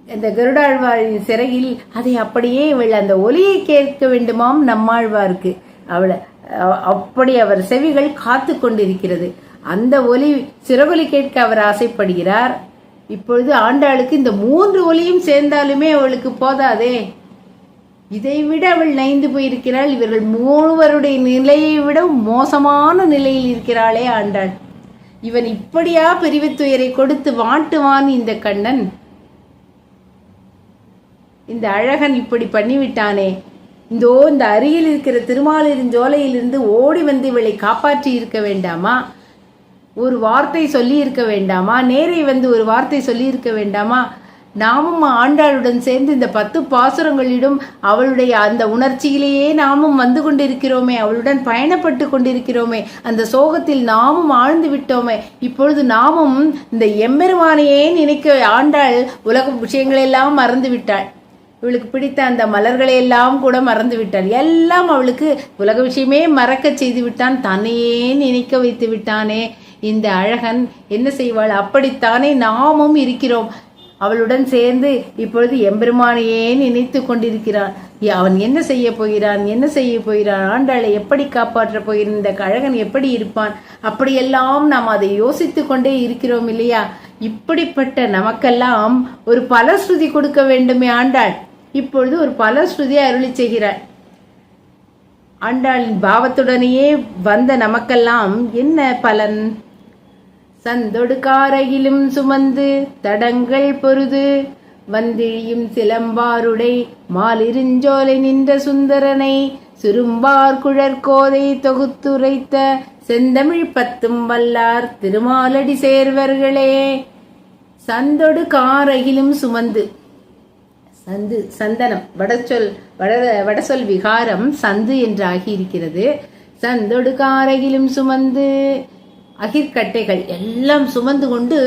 அந்த கருடாழ்வாரின் சிறையில், அதை அப்படியே இவள் அந்த ஒலியை கேட்க வேண்டுமாம் நம்மாழ்வாருக்கு. அப்படி அவர் செவிகள் காத்து கொண்டிருக்கிறது. அந்த ஒலி சிறகொலி கேட்க அவர் ஆசைப்படுகிறார். இப்பொழுது ஆண்டாளுக்கு இந்த 3 ஒலியும் சேர்ந்தாலுமே அவளுக்கு போதாதே, இதைவிட அவள் நைந்து போயிருக்கிறாள். இவர்கள் 3 நிலையை விட மோசமான நிலையில் இருக்கிறாளே ஆண்டாள். இவன் இப்படியா பிரிவுத்துயரை கொடுத்து வாட்டுவான் இந்த கண்ணன், இந்த அழகன் இப்படி பண்ணிவிட்டானே. இந்த அருகில் இருக்கிற திருமாலிருஞ்சோலையிலிருந்து ஓடி வந்து இவளை காப்பாற்றி இருக்க வேண்டாமா, ஒரு வார்த்தை சொல்லி இருக்க வேண்டாமா, நேரே வந்து ஒரு வார்த்தை சொல்லி இருக்க வேண்டாமா. நாமும் ஆண்டாளுடன் சேர்ந்து இந்த 10 பாசுரங்களிடம் அவளுடைய அந்த உணர்ச்சியிலேயே நாமும் வந்து கொண்டிருக்கிறோமே, அவளுடன் பயணப்பட்டு கொண்டிருக்கிறோமே, அந்த சோகத்தில் நாமும் ஆழ்ந்து விட்டோமே. இப்பொழுது நாமும் இந்த எம்பெருமானையே நினைக்க ஆண்டாள் உலக விஷயங்களெல்லாம் மறந்து விட்டாள். இவளுக்கு பிடித்த அந்த மலர்களையெல்லாம் கூட மறந்து விட்டாள். எல்லாம் அவளுக்கு உலக விஷயமே மறக்க செய்து விட்டான், தன்னையே நினைக்க வைத்து விட்டானே இந்த அழகன். என்ன செய்வாள், அப்படித்தானே நாமும் இருக்கிறோம். அவளுடன் சேர்ந்து இப்பொழுது எம்பெருமானையே நினைத்து கொண்டிருக்கிறான். அவன் என்ன செய்ய போகிறான், என்ன செய்ய போகிறான், ஆண்டாளை எப்படி காப்பாற்ற போகிறான், இந்த அழகன் எப்படி இருப்பான், அப்படியெல்லாம் நாம் அதை யோசித்து கொண்டே இருக்கிறோம் இல்லையா. இப்படிப்பட்ட நமக்கெல்லாம் ஒரு பலஸ்ருதி கொடுக்க வேண்டுமே ஆண்டாள். இப்பொழுது ஒரு பலஸ்ருதியை அருளி செய்கிறாள். ஆண்டாளின் பாவத்துடனேயே வந்த நமக்கெல்லாம் என்ன பலன்? சந்தொடுக்காரையிலும் சுமந்து தடங்கள் பொருது வந்திழியும் சிலம்பாருடை மாலிருஞ்சோலை நின்ற சுந்தரனை சுரும்பார் குழற்கோதை தொகுத்துரைத்த செந்தமிழ் 10 வல்லார் திருமாலடி சேர்வர்களே. சந்தொடு காரகிலும் சுமந்து, சந்து சந்தனம், வடசொல் விகாரம் சந்து என்று ஆகியிருக்கிறது. சந்தொடு காரகிலும் சுமந்து, அகிர்கட்டைகள் எல்லாம் சுமந்து கொண்டு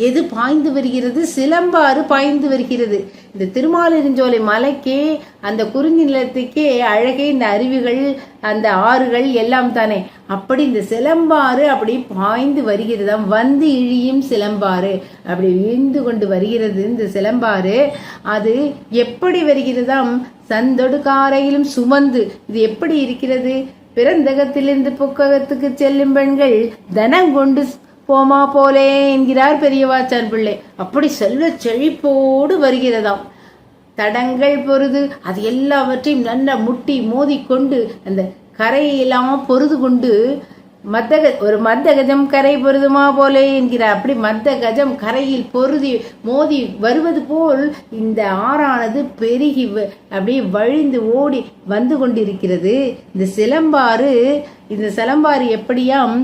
எது பாய்ந்து வருகிறது, சிலம்பாறு பாய்ந்து வருகிறது. இந்த திருமாலிருஞ்சோலை மலைக்கே, அந்த குறிஞ்சி நிலத்துக்கே அழகே இந்த அருவிகள், அந்த ஆறுகள் எல்லாம் தானே. அப்படி இந்த சிலம்பாறு அப்படி பாய்ந்து வருகிறதாம். வந்து இழியும் சிலம்பாறு அப்படி விழுந்து கொண்டு வருகிறது இந்த சிலம்பாறு. அது எப்படி வருகிறதாம்? சந்தொடுகாரையிலும் சுமந்து. இது எப்படி இருக்கிறது? பிறந்தகத்திலிருந்து புக்ககத்துக்கு செல்லும் பெண்கள் தனம் கொண்டு போமா போலே என்கிறார் பெரியவாச்சான் பிள்ளை. அப்படி செல்வ செழிப்போடு வருகிறதாம். தடங்கள் பொருது, அது எல்லாவற்றையும் நல்லா முட்டி மோதி கொண்டு அந்த கரையெல்லாம் பொருது கொண்டு ஒரு மத்த கஜம் கரை பொருதுமா போலே என்கிறார். அப்படி மத்த கஜம் கரையில் பொருதி மோதி வருவது போல் இந்த ஆறானது பெருகி அப்படியே வழிந்து ஓடி வந்து கொண்டிருக்கிறது இந்த சிலம்பாறு. இந்த சிலம்பாறு எப்படியாம்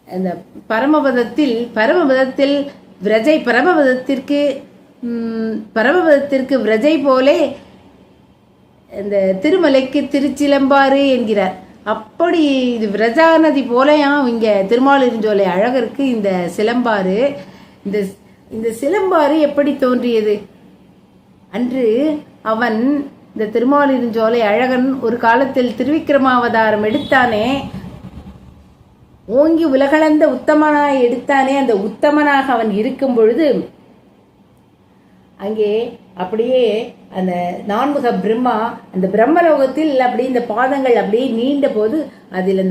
அந்த பரமபதத்தில் விரஜை, பரமபதத்திற்கு விரஜை போலே இந்த திருமலைக்கு திருச்சிலம்பாறு என்கிறார். அப்படி இது விரஜா நதி போலையாம் இங்க திருமாலிருஞ்சோலை அழகருக்கு இந்த சிலம்பாறு. இந்த சிலம்பாறு எப்படி தோன்றியது? அன்று அவன் இந்த திருமாலிருஞ்சோலை அழகன் ஒரு காலத்தில் திருவிக்கிரமாவதாரம் எடுத்தானே, ஓங்கி உலகளந்த உத்தமனாய் எடுத்தானே, அந்த உத்தமனாக அவன் இருக்கும் பொழுது அங்கே அப்படியே அந்த நான்முக பிரம்மா அந்த பிரம்மலோகத்தில் அப்படி இந்த பாதங்கள் அப்படியே நீண்ட போது அதில்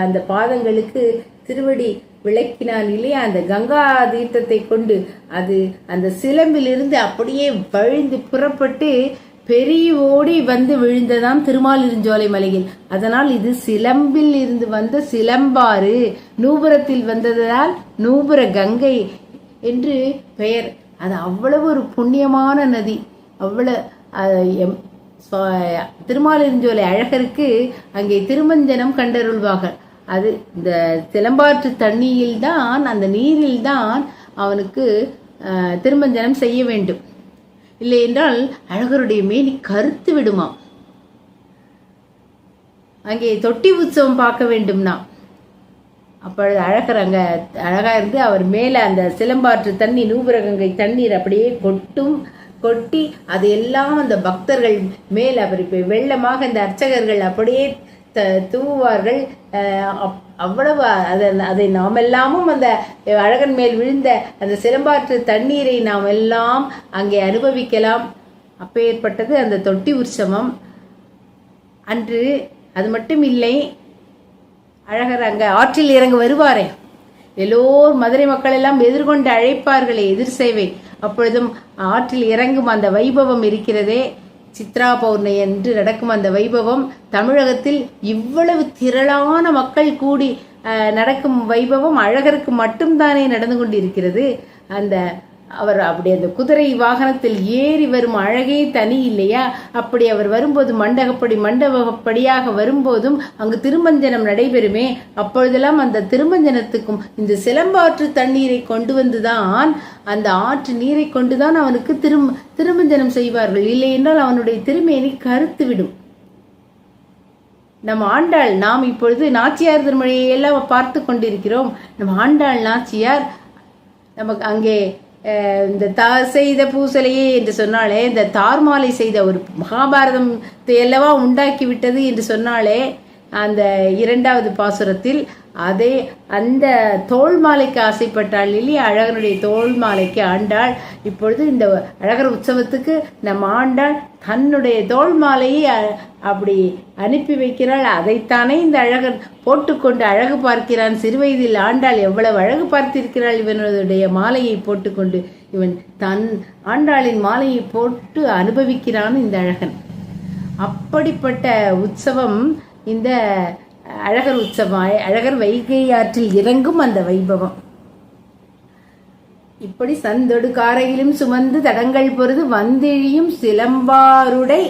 அந்த பாதங்களுக்கு திருவடி விளக்கினான் இல்லையா, அந்த கங்கா தீர்த்தத்தை கொண்டு அது அந்த சிலம்பிலிருந்து அப்படியே வழிந்து புறப்பட்டு பெரிய ஓடி வந்து விழுந்ததாம் திருமாலிருஞ்சோலை மலையில். அதனால் இது சிலம்பில் இருந்து வந்த சிலம்பாறு, நூபுரத்தில் வந்ததால் நூபுர கங்கை என்று பெயர். அது அவ்வளவு ஒரு புண்ணியமான நதி. அவ்வளவு திருமாலிருஞ்சோலை அழகருக்கு அங்கே திருமஞ்சனம் கண்டருள்வார்கள். அது இந்த சிலம்பாற்று தண்ணியில்தான், அந்த நீரில்தான் அவனுக்கு திருமஞ்சனம் செய்ய வேண்டும். இல்லை என்றால் அழகருடைய மேனி கருத்து விடுமா. அங்கே தொட்டி உற்சவம் பார்க்க வேண்டும்னா அப்பொழுது அழகர் அங்கே அழகா இருந்து அவர் மேலே அந்த சிலம்பாற்று தண்ணி நூபுரகங்கை தண்ணீர் அப்படியே கொட்டி அதையெல்லாம் அந்த பக்தர்கள் மேல் அவர் இப்போ வெள்ளமாக இந்த அர்ச்சகர்கள் அப்படியே தூவார்கள். அவ்வளவு அதை நாம் எல்லாமும் அந்த அழகன் மேல் விழுந்த அந்த சிலம்பாற்று தண்ணீரை நாம் எல்லாம் அங்கே அனுபவிக்கலாம். அப்பேற்பட்டது அந்த தொட்டி உற்சவம் அன்று. அது மட்டும் இல்லை, அழகர் அங்கே ஆற்றில் இறங்க வருவாரே, எல்லோரும் மதுரை மக்கள் எல்லாம் எதிர்கொண்டு அழைப்பார்களே, எதிர் சேவை. அப்பொழுதும் ஆற்றில் இறங்கும் அந்த வைபவம் இருக்கிறதே, சித்ரா பௌர்ணமி என்று நடக்கும் அந்த வைபவம் தமிழகத்தில் இவ்வளவு திரளான மக்கள் கூடி நடக்கும் வைபவம் அழகருக்கு மட்டும்தானே நடந்து கொண்டிருக்கிறது. அவர் அப்படி அந்த குதிரை வாகனத்தில் ஏறி வரும் அழகே தனி இல்லையா? அப்படி அவர் வரும்போது மண்டபப்படியாக வரும்போதும் அங்கு திருமஞ்சனம் நடைபெறுமே. அப்பொழுதெல்லாம் அந்த திருமஞ்சனத்துக்கும் இந்த சிலம்பாற்று தண்ணீரை கொண்டு வந்துதான், அந்த ஆற்று நீரை கொண்டுதான் அவனுக்கு திருமஞ்சனம் செய்வார்கள். இல்லை என்றால் அவனுடைய திருமேனி கருத்து விடும். நம் ஆண்டாள், நாம் இப்பொழுது நாச்சியார் திருமொழியை எல்லாம் பார்த்து கொண்டிருக்கிறோம். நம் ஆண்டாள் நாச்சியார் நமக்கு அங்கே இந்த செய்த பூசலையே என்று சொன்னாலே, இந்த தார்மாலை செய்த ஒரு மகாபாரதத்தை அல்லவா உண்டாக்கி விட்டது என்று சொன்னாலே, அந்த 2வது பாசுரத்தில் அந்த தோல் மாலைக்கு ஆசைப்பட்டாள் இல்லையா, அழகனுடைய தோல் மாலைக்கு ஆண்டாள். இப்பொழுது இந்த அழகர் உற்சவத்துக்கு நம் ஆண்டாள் தன்னுடைய தோல் மாலையை அப்படி அனுப்பி வைக்கிறாள். அதைத்தானே இந்த அழகர் போட்டுக்கொண்டு அழகு பார்க்கிறான். சிறுவயதில் ஆண்டாள் எவ்வளவு அழகு பார்த்திருக்கிறாள் இவனுடைய மாலையை போட்டுக்கொண்டு. இவன் தன் ஆண்டாளின் மாலையை போட்டு அனுபவிக்கிறான் இந்த அழகன். அப்படிப்பட்ட உற்சவம் இந்த அழகர் உற்சவம். அழகர் வைகை ஆற்றில் இறங்கும் அந்த வைபவம். இப்படி சந்தொடு காரையிலும் சுமந்து தடங்கள் பொருது வந்தெழியும் சிலம்பாருடை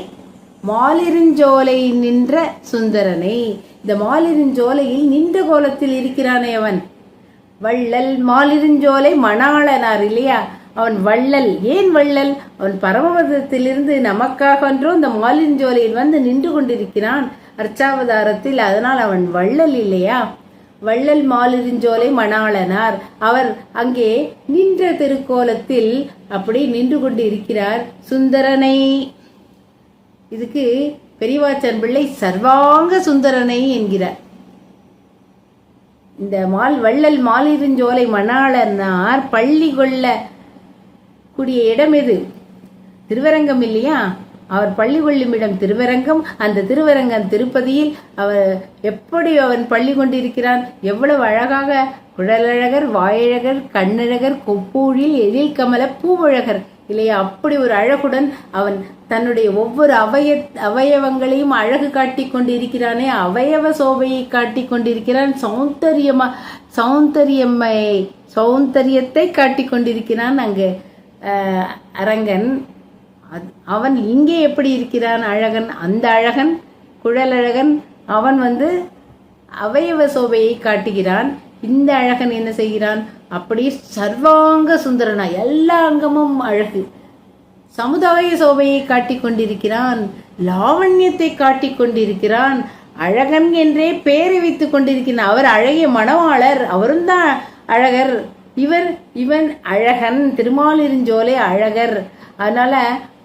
மாலிருஞ்சோலை நின்ற சுந்தரனை. இந்த மாலிருஞ்சோலையில் நின்ற கோலத்தில் இருக்கிறானே அவன் வள்ளல். மாலிருஞ்சோலை மணாளனார் இல்லையா, அவன் வள்ளல். ஏன் வள்ளல்? அவன் பரமபதத்திலிருந்து நமக்காக ஒன்றோ இந்த மாலிருஞ்சோலையில் வந்து நின்று கொண்டிருக்கிறான் அர்ச்சாவதாரத்தில். அதனால் அவன் வள்ளல் இல்லையா? வள்ளல் மாலிருஞ்சோலை மணாளனார். அவர் அங்கே நின்ற திருக்கோலத்தில் அப்படி நின்று கொண்டு இருக்கிறார் சுந்தரனை. இதுக்கு பெரியவாச்சன் பிள்ளை சர்வாங்க சுந்தரனை என்கிறார். இந்த வள்ளல் மாலிருஞ்சோலை மணாளனார் பள்ளி கொள்ள கூடிய இடம் எது? திருவரங்கம் இல்லையா? அவர் பள்ளி கொள்ளும் இடம் திருவரங்கம். அந்த திருவரங்கம் திருப்பதியில் அவர் எப்படி அவன் பள்ளி கொண்டிருக்கிறான். எவ்வளவு அழகாக குழலழகர், வாயழகர், கண்ணழகர், கொப்பூழில், எழில் கமல, பூவழகர் இல்லையா? அப்படி ஒரு அழகுடன் அவன் தன்னுடைய ஒவ்வொரு அவயவங்களையும் அழகு காட்டி கொண்டிருக்கிறானே, அவயவ சோபையை காட்டி கொண்டிருக்கிறான். சௌந்தரியத்தை காட்டி கொண்டிருக்கிறான் அங்கு அரங்கன். அவன் இங்கே எப்படி இருக்கிறான் அழகன்? அந்த அழகன் குழலழகன் அவன் அவயவ சோபையை காட்டுகிறான். இந்த அழகன் என்ன செய்கிறான்? அப்படி சர்வாங்க சுந்தரனா, எல்லா அங்கமும் அழகு. சமுதாய சோபையை காட்டி கொண்டிருக்கிறான், லாவண்யத்தை காட்டி கொண்டிருக்கிறான். அழகன் என்றே பெயரை வைத்துக் கொண்டிருக்கிறான். அவர் அழகிய மணவாளர், அவரும் தான் அழகர். இவன் அழகன், திருமாலிருஞ்சோலை அழகர். அதனால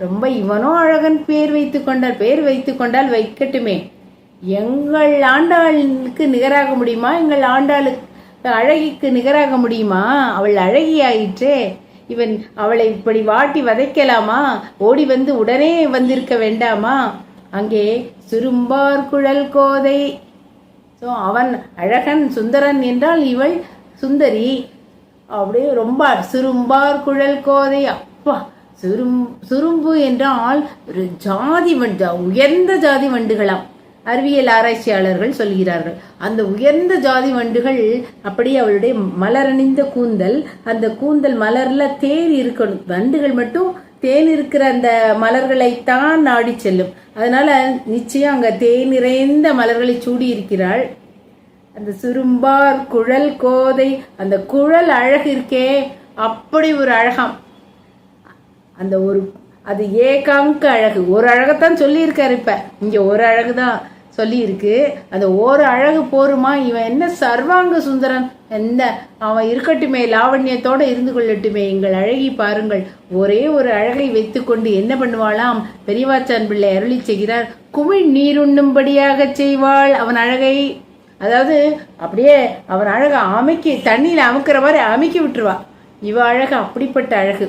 ரொம்ப இவனோ அழகன் பேர் வைத்துக் கொண்டால் வைக்கட்டுமே. எங்கள் ஆண்டாளுக்கு நிகராக முடியுமா? எங்கள் ஆண்டாளுக்கு அழகிக்கு நிகராக முடியுமா? அவள் அழகியாயிற்றே. இவன் அவளை இப்படி வாட்டி வதைக்கலாமா? ஓடி வந்து உடனே வந்திருக்க வேண்டாமா? அங்கே சுரும்பார் குழல் கோதை. ஸோ அவன் அழகன் சுந்தரன் என்றால் இவள் சுந்தரி. அப்படியே ரொம்ப சுரும்பார் குழல் கோதை. அப்பா, சுரும்பு என்றால் ஒரு ஜாதி வண்டு, உயர்ந்த ஜாதி வண்டுகளாம் அறிவியல் ஆராய்ச்சியாளர்கள் சொல்கிறார்கள். அந்த உயர்ந்த ஜாதி வண்டுகள் அப்படியே அவளுடைய மலரணிந்த கூந்தல், அந்த கூந்தல் மலர்ல தேன் இருக்கணும். வண்டுகள் மட்டும் தேன் இருக்கிற அந்த மலர்களைத்தான் நாடி செல்லும். அதனால நிச்சயம் அங்க தேன் நிறைந்த மலர்களை சூடி இருக்கிறாள். அந்த சுரும்பார் குழல் கோதை, அந்த குழல் அழகு இருக்கே, அப்படி ஒரு அழகாம். அந்த ஒரு அது ஏகாங்க அழகு. ஒரு அழகத்தான் சொல்லியிருக்காரு. இப்ப இங்க ஒரு அழகுதான் சொல்லி இருக்கு. அந்த ஒரு அழகு போருமா? இவன் என்ன சர்வாங்க சுந்தரன், எந்த அவன் இருக்கட்டுமே, லாவண்யத்தோட இருந்து கொள்ளட்டுமே. எங்கள் அழகி பாருங்கள், ஒரே ஒரு அழகை வைத்துக்கொண்டு என்ன பண்ணுவாளாம்? பெரியவாச்சான் பிள்ளை அருளி செய்கிறார், குமிழ் நீருண்ணும்படியாக செய்வாள் அவன் அழகை. அதாவது அப்படியே அவன் அழகை அமைக்கி தண்ணியில அமுக்கிற மாதிரி அமைக்கி விட்டுருவா. இவ அழகு அப்படிப்பட்ட அழகு.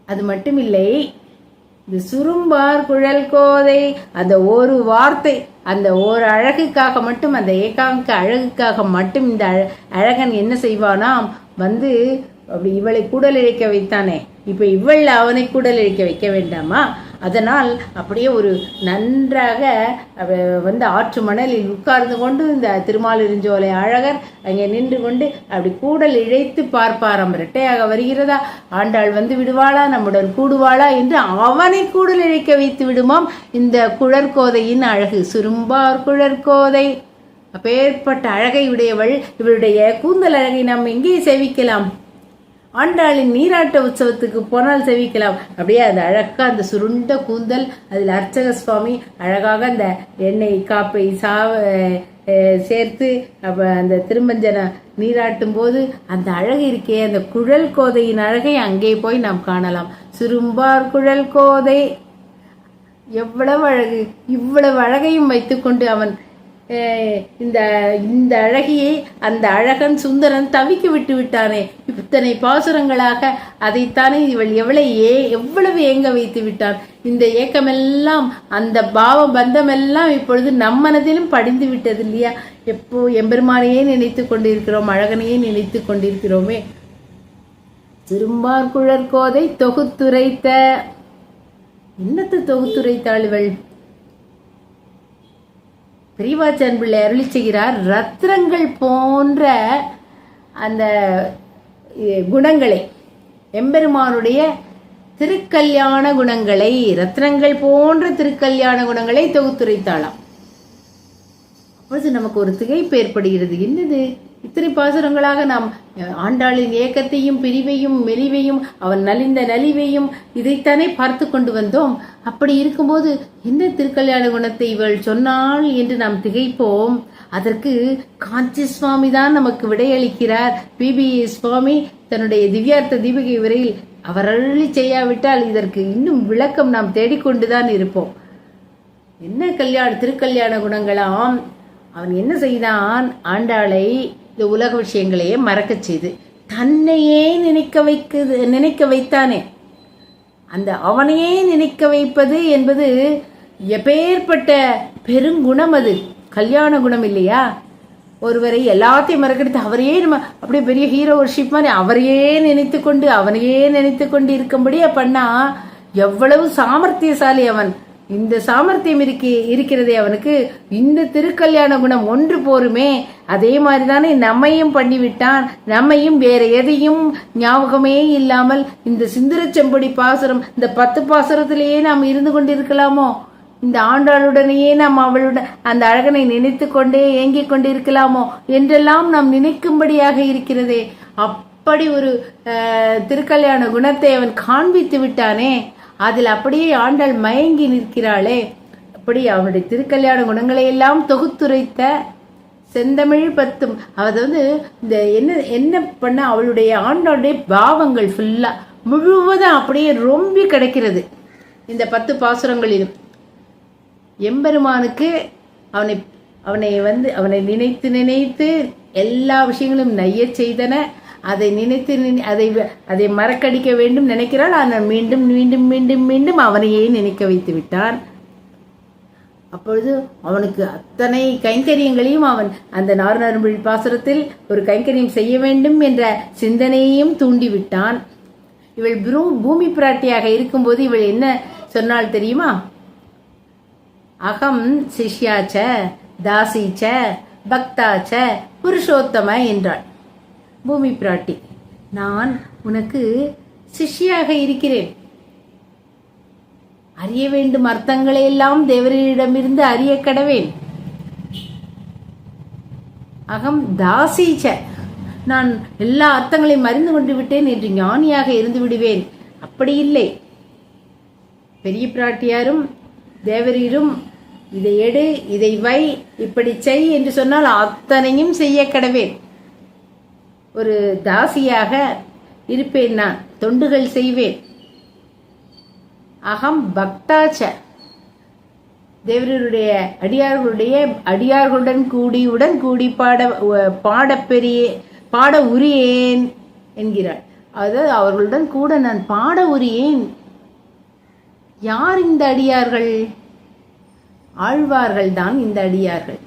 அது மட்டும் இல்லை, இந்த சுரும்பார் குழல் கோதை, அந்த ஒரு வார்த்தை, அந்த ஒரு அழகுக்காக மட்டும், அந்த ஏகாங்க அழகுக்காக மட்டும் இந்த அழகன் என்ன செய்வானாம்? வந்து அப்படி இவளை கூடல் இழைக்க வைத்தானே, இப்ப இவள் அவனை கூடல் இழைக்க வைக்க வேண்டாமா? அதனால் அப்படியே ஒரு நன்றாக வந்து ஆற்று மணலில் உட்கார்ந்து கொண்டு இந்த திருமாலிருஞ்சோலை அழகர் அங்கே நின்று கொண்டு அப்படி கூடல் இழைத்து பார்ப்பாராம். இரட்டையாக வருகிறதா, ஆண்டாள் வந்து விடுவாளா, நம்முடன் கூடுவாளா என்று அவனை கூடல் இழைக்க வைத்து விடுமாம் இந்த குழற்கோதையின் அழகு. சுரும்பார் குழற்கோதை, அப்பேற்பட்ட அழகை உடையவள். இவளுடைய கூந்தல் அழகை நாம் எங்கே சேவிக்கலாம்? ஆண்டாளின் நீராட்ட உற்சவத்துக்கு போனால் சேவிக்கலாம். அப்படியே அந்த அழகா அந்த சுருண்ட கூந்தல், அதில் அர்ச்சக சுவாமி அழகாக அந்த எண்ணெய் காப்பை சேர்த்து அந்த திருமஞ்சன நீராட்டும் போது அந்த அழகு இருக்கே, அந்த குழல் கோதையின் அழகை அங்கே போய் நாம் காணலாம். சுரும்பார் குழல் கோதை, எவ்வளவு அழகு! இவ்வளவு அழகையும் வைத்துக்கொண்டு அவன் இந்த அழகியை அந்த அழகன் சுந்தரன் தவிக்க விட்டு விட்டானே. இத்தனை பாசுரங்களாக அதைத்தானே இவள் எவ்வளவு ஏங்க வைத்து விட்டான். இந்த ஏக்கமெல்லாம், அந்த பாவ பந்தமெல்லாம் இப்பொழுது நம் மனதிலும் படிந்து விட்டது இல்லையா? எப்போ எம்பெருமானையே நினைத்து கொண்டிருக்கிறோம், அழகனையே நினைத்து கொண்டிருக்கிறோமே. திரும்பார் குழற்கோதை தொகுத்துரைத்த, என்னத்தை தொகுத்துரைத்தாள் இவள்? பெரியவாச்சான் பிள்ளை அருளி செய்கிறார், ரத்னங்கள் போன்ற அந்த குணங்களை, எம்பெருமானுடைய திருக்கல்யாண குணங்களை, ரத்னங்கள் போன்ற திருக்கல்யாண குணங்களை தொகுத்துரைத்தாளாம். அப்பொழுது நமக்கு ஒரு திகைப்பு ஏற்படுகிறது. என்னது, இத்தனை பாசுரங்களாக நாம் ஆண்டாளின் ஏக்கத்தையும் பிரிவையும் மெலிவையும் அவன் நலிந்த நலிவையும் இதைத்தானே பார்த்து கொண்டு வந்தோம். அப்படி இருக்கும்போது என்ன திருக்கல்யாண குணத்தை இவள் சொன்னாள் என்று நாம் திகைப்போம். அதற்கு காஞ்சி சுவாமி தான் நமக்கு விடையளிக்கிறார். பிபி சுவாமி தன்னுடைய திவ்யார்த்த தீபிகை உரையில் அவர் அருளி செய்யாவிட்டால் இதற்கு இன்னும் விளக்கம் நாம் தேடிக்கொண்டுதான் இருப்போம். என்ன திருக்கல்யாண குணங்களாம். அவன் என்ன செய்தான்? ஆண்டாளை இந்த உலக விஷயங்களையே மறக்க செய்து தன்னையே நினைக்க வைத்தானே. அந்த அவனையே நினைக்க வைப்பது என்பது எப்பேற்பட்ட பெருங்குணம். அது கல்யாண குணம் இல்லையா? ஒருவரை எல்லாத்தையும் மறக்கெடுத்து அவரையே நம்ம அப்படியே பெரிய ஹீரோ வர்ஷிப் மாதிரி அவரையே அவனையே நினைத்து கொண்டு இருக்கும்படியா பண்ணா எவ்வளவு சாமர்த்தியசாலி அவன். இந்த சாமர்த்தியம் இருக்கிறதே அவனுக்கு. இந்த திருக்கல்யாண குணம் ஒன்று போருமே. அதே மாதிரிதானே நம்மையும் பண்ணிவிட்டான். நம்மையும் வேற எதையும் ஞாபகமே இல்லாமல் இந்த சிந்துர செம்பொடி பாசுரம், இந்த 10 பாசுரத்திலேயே நாம் இருந்து கொண்டிருக்கலாமோ? இந்த ஆண்டாளுடனேயே நாம் அவளுடன் அந்த அழகனை நினைத்து கொண்டே ஏங்கிக் கொண்டிருக்கலாமோ என்றெல்லாம் நாம் நினைக்கும்படியாக இருக்கிறதே. அப்படி ஒரு திருக்கல்யாண குணத்தை அவன் காண்பித்து விட்டானே. அதில் அப்படியே ஆண்டாள் மயங்கி நிற்கிறாளே. அப்படி அவனுடைய திருக்கல்யாண குணங்களை எல்லாம் தொகுத்துரைத்த செந்தமிழ் 10. அது இந்த என்ன பண்ண, அவளுடைய ஆண்டாளுடைய பாவங்கள் ஃபுல்லா முழுவதும் அப்படியே ரொம்ப கிடைக்கிறது இந்த 10 பாசுரங்களிலும். எம்பெருமானுக்கு அவனை நினைத்து நினைத்து எல்லா விஷயங்களும் நையச் செய்தன. அதை நினைத்து அதை மறக்கடிக்க வேண்டும் நினைக்கிறாள். ஆனால் மீண்டும் மீண்டும் மீண்டும் மீண்டும் அவனையே நினைக்க வைத்து விட்டான். அப்பொழுது அவனுக்கு அத்தனை கைங்கரியங்களையும் அவன் அந்த நாறுநறும்புழி பாசுரத்தில் ஒரு கைங்கரியம் செய்ய வேண்டும் என்ற சிந்தனையையும் தூண்டிவிட்டான். இவள் பூமி பிராட்டியாக இருக்கும்போது இவள் என்ன சொன்னாள் தெரியுமா? அகம் சிஷ்யாச்ச தாசீச்ச பக்தாச்ச புருஷோத்தம என்றாள். பூமி பிராட்டி, நான் உனக்கு சிஷ்யாக இருக்கிறேன். அறிய வேண்டும் அர்த்தங்களை எல்லாம் தேவரிடமிருந்து அறிய கடவேன். அகம் தாசீச்ச, நான் எல்லா அர்த்தங்களையும் அறிந்து கொண்டு விட்டேன் என்று ஞானியாக இருந்து விடுவேன். அப்படி இல்லை. பெரிய பிராட்டியாரும் தேவரீரும் இதை எடு, இதை வை, இப்படி செய் என்று சொன்னால் அத்தனையும் செய்ய கடவேன். ஒரு தாசியாக இருப்பேன், நான் தொண்டுகள் செய்வேன். அகம் பக்தாச்ச, தேவருடைய அடியார்களுடன் கூடி பாட உரியேன் என்கிறாள். அதாவது அவர்களுடன் கூட நான் பாட உரியேன். யார் இந்த அடியார்கள்? ஆழ்வார்கள் தான் இந்த அடியார்கள்.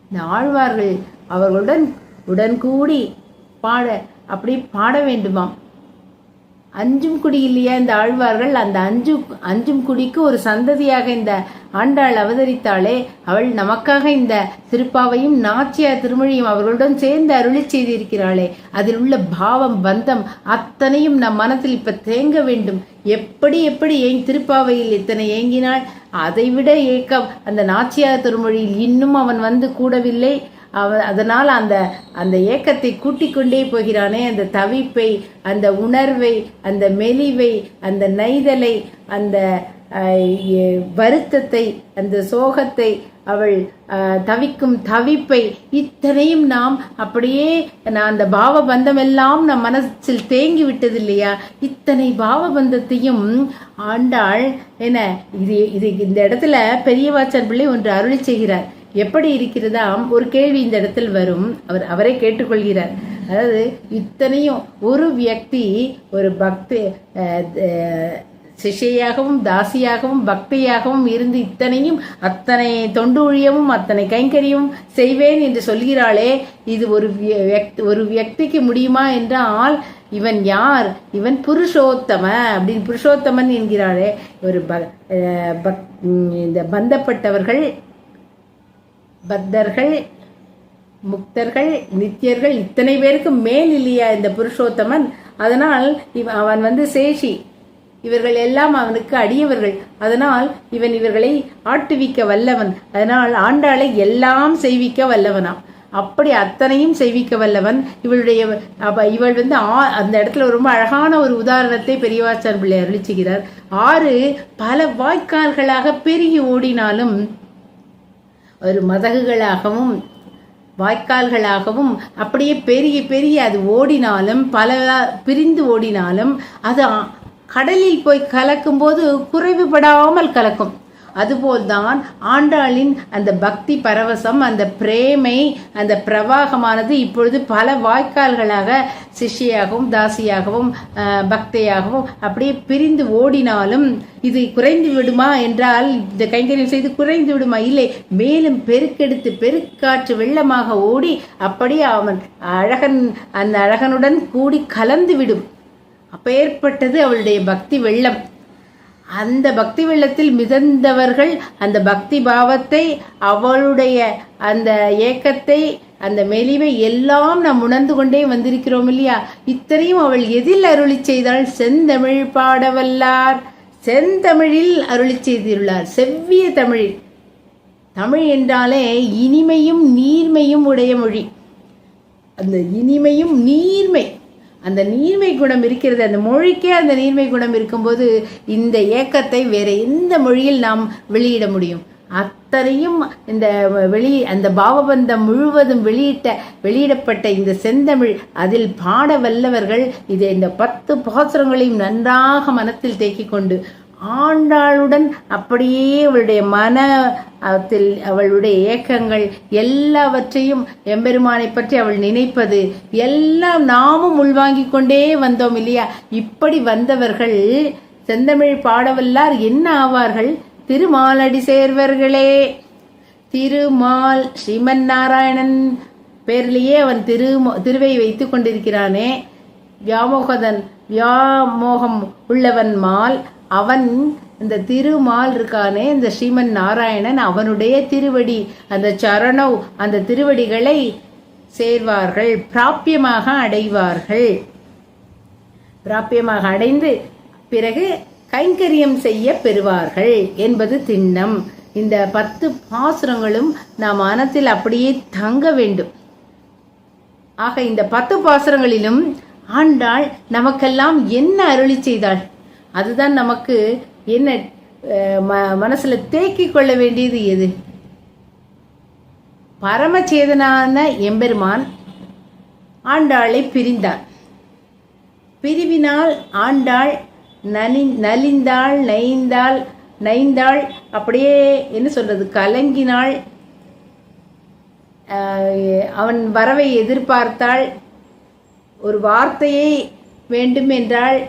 இந்த ஆழ்வார்கள் அவர்களுடன் கூடி அப்படி பாட வேண்டுமாம். அஞ்சும் குடி இல்லையா இந்த ஆழ்வார்கள்? அந்த அஞ்சும் குடிக்கு ஒரு சந்ததியாக இந்த ஆண்டாள் அவதரித்தாளே, அவள் நமக்காக இந்த திருப்பாவையும் நாச்சியார் திருமொழியும் அவர்களுடன் சேர்ந்து அருளி செய்திருக்கிறாளே, அதில் உள்ள பாவம் பந்தம் அத்தனையும் நம் மனத்தில் இப்ப தேங்க வேண்டும். எப்படி திருப்பாவையில் இத்தனை ஏங்கினாள், அதைவிட ஏக்கம் அந்த நாச்சியார் திருமொழியில் இன்னும் அவன் வந்து கூடவில்லை. அதனால் அந்த ஏக்கத்தை கூட்டிக் கொண்டே போகிறானே, அந்த தவிப்பை, அந்த உணர்வை, அந்த மெலிவை, அந்த நைதலை, அந்த வருத்தத்தை, அந்த சோகத்தை, அவள் தவிக்கும் தவிப்பை, இத்தனையும் நாம் அப்படியே அந்த பாவபந்தம் எல்லாம் நம் மனசில் தேங்கி விட்டது இல்லையா? இத்தனை பாவபந்தத்தையும் ஆண்டாள் இது இந்த இடத்துல பெரியவாச்சான் பிள்ளை ஒன்று அருளி செய்கிறார். எப்படி இருக்கிறதா? ஒரு கேள்வி இந்த இடத்தில் வரும். அவரை கேட்டுக்கொள்கிறார். அதாவது இத்தனையும் ஒரு வியக்தி ஒரு பக்தி சிஷையாகவும் தாசியாகவும் பக்தியாகவும் இருந்து இத்தனையும் அத்தனை தொண்டு ஊழியமும் அத்தனை கைங்கரியமும் செய்வேன் என்று சொல்கிறாளே, இது ஒரு வியக்திக்கு முடியுமா என்றால் இவன் யார்? இவன் புருஷோத்தம அப்படின்னு புருஷோத்தமன் என்கிறாளே. ஒரு இந்த பந்தப்பட்டவர்கள், பத்தர்கள், முக்தர்கள், நித்தியர்கள், இத்தனை பேருக்கு மேல் இல்லையா இந்த புருஷோத்தமன்? அதனால் அவன் சேஷி, இவர்கள் எல்லாம் அவனுக்கு அடியவர்கள். அதனால் இவர்களை ஆட்டுவிக்க வல்லவன். அதனால் ஆண்டாளை எல்லாம் செய்விக்க வல்லவனாம். அப்படி அத்தனையும் செய்விக்க வல்லவன். இவள் அந்த இடத்துல ரொம்ப அழகான ஒரு உதாரணத்தை பெரியவாச்சான் பிள்ளை அருளி செய்கிறார். ஆறு பல வாய்க்கால்களாக பெருகி ஓடினாலும், ஒரு மதகுகளாகவும் வாய்க்கால்களாகவும் அப்படியே பெருகி அது ஓடினாலும், பல பிரிந்து ஓடினாலும், அது கடலில் போய் கலக்கும் போது குறைவுபடாமல் கலக்கும். அதுபோல்தான் ஆண்டாளின் அந்த பக்தி பரவசம், அந்த பிரேமை, அந்த பிரவாகமானது இப்பொழுது பல வாய்க்கால்களாக சிஷ்யாகவும் தாசியாகவும் பக்தியாகவும் அப்படியே பிரிந்து ஓடினாலும் இது குறைந்து விடுமா என்றால், இந்த கைங்கரியம் செய்து குறைந்து விடுமா? இல்லை, மேலும் பெருக்கெடுத்து பெருக்காற்று வெள்ளமாக ஓடி அப்படியே அவன் அந்த அழகனுடன் கூடி கலந்து விடும். அப்பேற்பட்டது அவளுடைய பக்தி வெள்ளம். அந்த பக்தி வெள்ளத்தில் மிதந்தவர்கள் அந்த பக்தி பாவத்தை, அவளுடைய அந்த ஏக்கத்தை, அந்த மெலிவை எல்லாம் நாம் உணர்ந்து கொண்டே வந்திருக்கிறோம் இல்லையா? இத்தனையும் அவள் எதில் அருளி செய்தாள்? செந்தமிழ் பாடவல்லார், செந்தமிழில் அருளி செய்துள்ளார். செவ்விய தமிழில். தமிழ் என்றாலே இனிமையும் நீர்மையும் உடைய மொழி. அந்த இனிமையும் நீர்மை, அந்த நீர்மை குணம் இருக்கிறது. அந்த மொழிக்கே அந்த நீர்மை குணம் இருக்கும்போது இந்த ஏக்கத்தை வேற எந்த மொழியில் நாம் வெளியிட முடியும்? அத்தனையும் அந்த பாவபந்தம் முழுவதும் வெளியிடப்பட்ட இந்த செந்தமிழ், அதில் பாட வல்லவர்கள். இந்த 10 பாசுரங்களையும் நன்றாக மனத்தில் தேக்கிக் கொண்டு ஆண்டாளுடன் அப்படியே அவளுடைய மனத்தில் அவளுடைய ஏக்கங்கள் எல்லாவற்றையும் எம்பெருமானை பற்றி அவள் நினைப்பது எல்லாம் நாமும் உள்வாங்கிக் கொண்டே வந்தோம் இல்லையா? இப்படி வந்தவர்கள் செந்தமிழ் பாடவல்லார் என்ன ஆவார்கள்? திருமாலடி சேர்வர்களே. திருமால் ஸ்ரீமன் நாராயணன் பேர்லேயே அவன் திருவை வைத்து கொண்டிருக்கிறானே. வியாமோகம் உள்ளவன் மால், அவன் இந்த திருமால் இருக்கானே, இந்த ஸ்ரீமன் நாராயணன், அவனுடைய திருவடி, அந்த சரணவ், அந்த திருவடிகளை சேர்வார்கள், பிராப்பியமாக அடைவார்கள். பிராப்பியமாக அடைந்து பிறகு கைங்கரியம் செய்ய பெறுவார்கள் என்பது திண்ணம். இந்த 10 பாசுரங்களும் நாம் மனத்தில் அப்படியே தங்க வேண்டும். ஆக இந்த 10 பாசுரங்களிலும் ஆண்டாள் நமக்கெல்லாம் என்ன அருளி செய்தாள், அதுதான் நமக்கு என்ன மனசுல தேக்கிக் கொள்ள வேண்டியது. எது? பரமச்சேதனான எம்பெருமான் ஆண்டாளை பிரிந்தார். பிரிவினால் ஆண்டாள் நலிந்தாள், நைந்தாள், அப்படியே என்ன சொல்றது, கலங்கினாள். அவன் வரவை எதிர்பார்த்தாள். ஒரு வார்த்தையை வேண்டும் என்றாள்,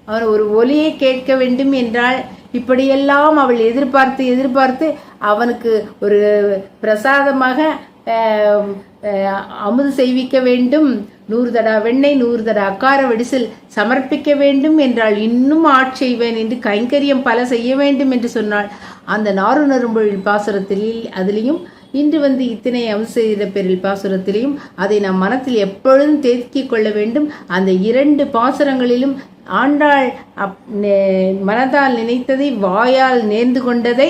அவன் ஒரு ஒலியை கேட்க வேண்டும் என்றாள். இப்படியெல்லாம் அவள் எதிர்பார்த்து அவனுக்கு ஒரு பிரசாதமாக அமுது செய்விக்க வேண்டும், 100 தடா வெண்ணெய் 100 தடா அக்கார வடிசில் சமர்ப்பிக்க வேண்டும் என்றாள். இன்னும் ஆட்செய்வேன் என்று கைங்கரியம் பல செய்ய வேண்டும் என்று சொன்னாள். அந்த நாறுநரும்பொழில் பாசுரத்தில் அதிலையும் இன்று இத்தனை அவசிய பெரில் பாசுரத்திலையும் அதை நம் மனத்தில் எப்பொழுதும் தேக்கிக் கொள்ள வேண்டும். அந்த 2 பாசுரங்களிலும் ஆண்டாள் மனதால் நினைத்ததை, வாயால் நேர்ந்து கொண்டதை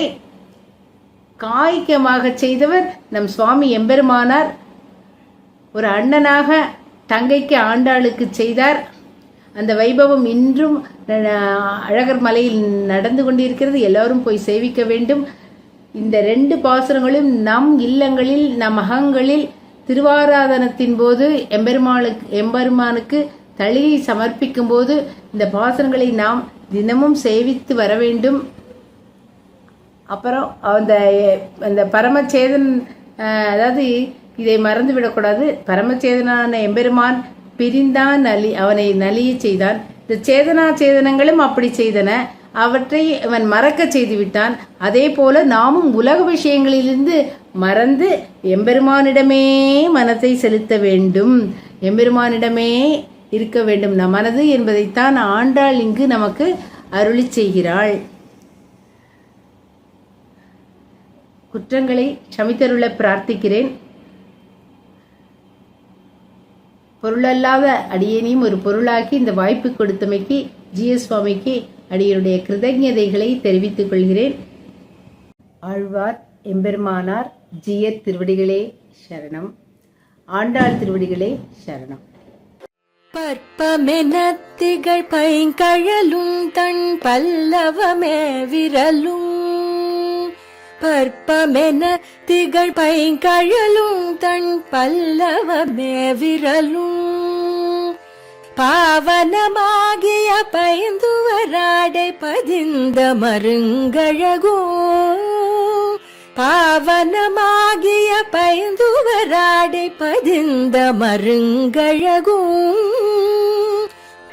காய்கமாக செய்தவர் நம் சுவாமி எம்பெருமானார். ஒரு அண்ணனாக தங்கைக்கு ஆண்டாளுக்கு செய்தார். அந்த வைபவம் இன்றும் அழகர் மலையில் நடந்து கொண்டிருக்கிறது. எல்லோரும் போய் சேவிக்க வேண்டும். இந்த 2 பாசுரங்களும் நம் இல்லங்களில், நம் அகங்களில் திருவாராதனத்தின் போது எம்பெருமானுக்கு தளியை சமர்ப்பிக்கும் போது இந்த பாசுரங்களை நாம் தினமும் சேவித்து வர வேண்டும். அப்புறம் அந்த பரமச்சேதன், அதாவது இதை மறந்துவிடக்கூடாது. பரமச்சேதனான எம்பெருமான் பிரிந்தான், அவனை நலிய செய்தான். இந்த சேதனங்களும் அப்படி செய்தன. அவற்றை அவன் மறக்க செய்து விட்டான். அதே போல நாமும் உலக விஷயங்களிலிருந்து மறந்து எம்பெருமானிடமே மனத்தை செலுத்த வேண்டும், எம்பெருமானிடமே இருக்க வேண்டும் நம் மனது என்பதைத்தான் ஆண்டாள் இங்கு நமக்கு அருளி செய்கிறாள். குற்றங்களை க்ஷமித்தருள பிரார்த்திக்கிறேன். பொருளல்லாத அடியேனையும் ஒரு பொருளாக்கி இந்த வாய்ப்பு கொடுத்தமைக்கு ஜிஎஸ் சுவாமிக்கு அடியனுடைய கிருதஜதைகளை தெரிவித்துக் கொள்கிறேன். ஆழ்வார் எம்பெருமானார் ஜியர் திருவடிகளே சரணம். ஆண்டாள் திருவடிகளே சரணம். பற்பமென திகழ் பைங்கழலும் தன் பல்லவமே விரலும், பற்பமென திகழ் பைங்கழலும் தன் பல்லவமே விரலும், பாவனமாகிய பைந்துவராடை பதிந்த மருங்கழகும், பாவனமாகிய பைந்துவராடை பதிந்த மருங்கழகும்,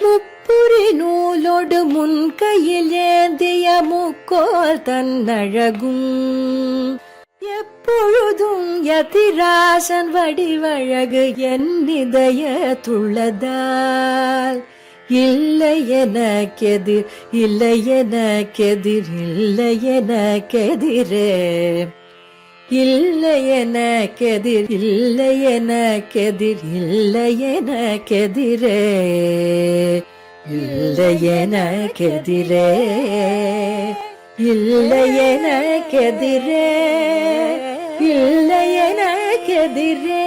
முப்புரி நூலோடு முன் கையில் ஏந்திய முக்கோல் தன்னழகும், எப்பொழுதும் யதிராசன் வடிவழகு என் இதயத்துள்ளதால், இல்லை எனக்கெதிர், இல்லை எனக்கெதிர், இல்லை எனக்கெதிரே, இல்லை எனக்கெதிர், இல்லை எனக்கெதிர், இல்லை எனக்கெதிரே, இல்லை எனக்கெதிரே, இல்லை எனக்கெதிரே, இல்லை எனக்கெதிரே.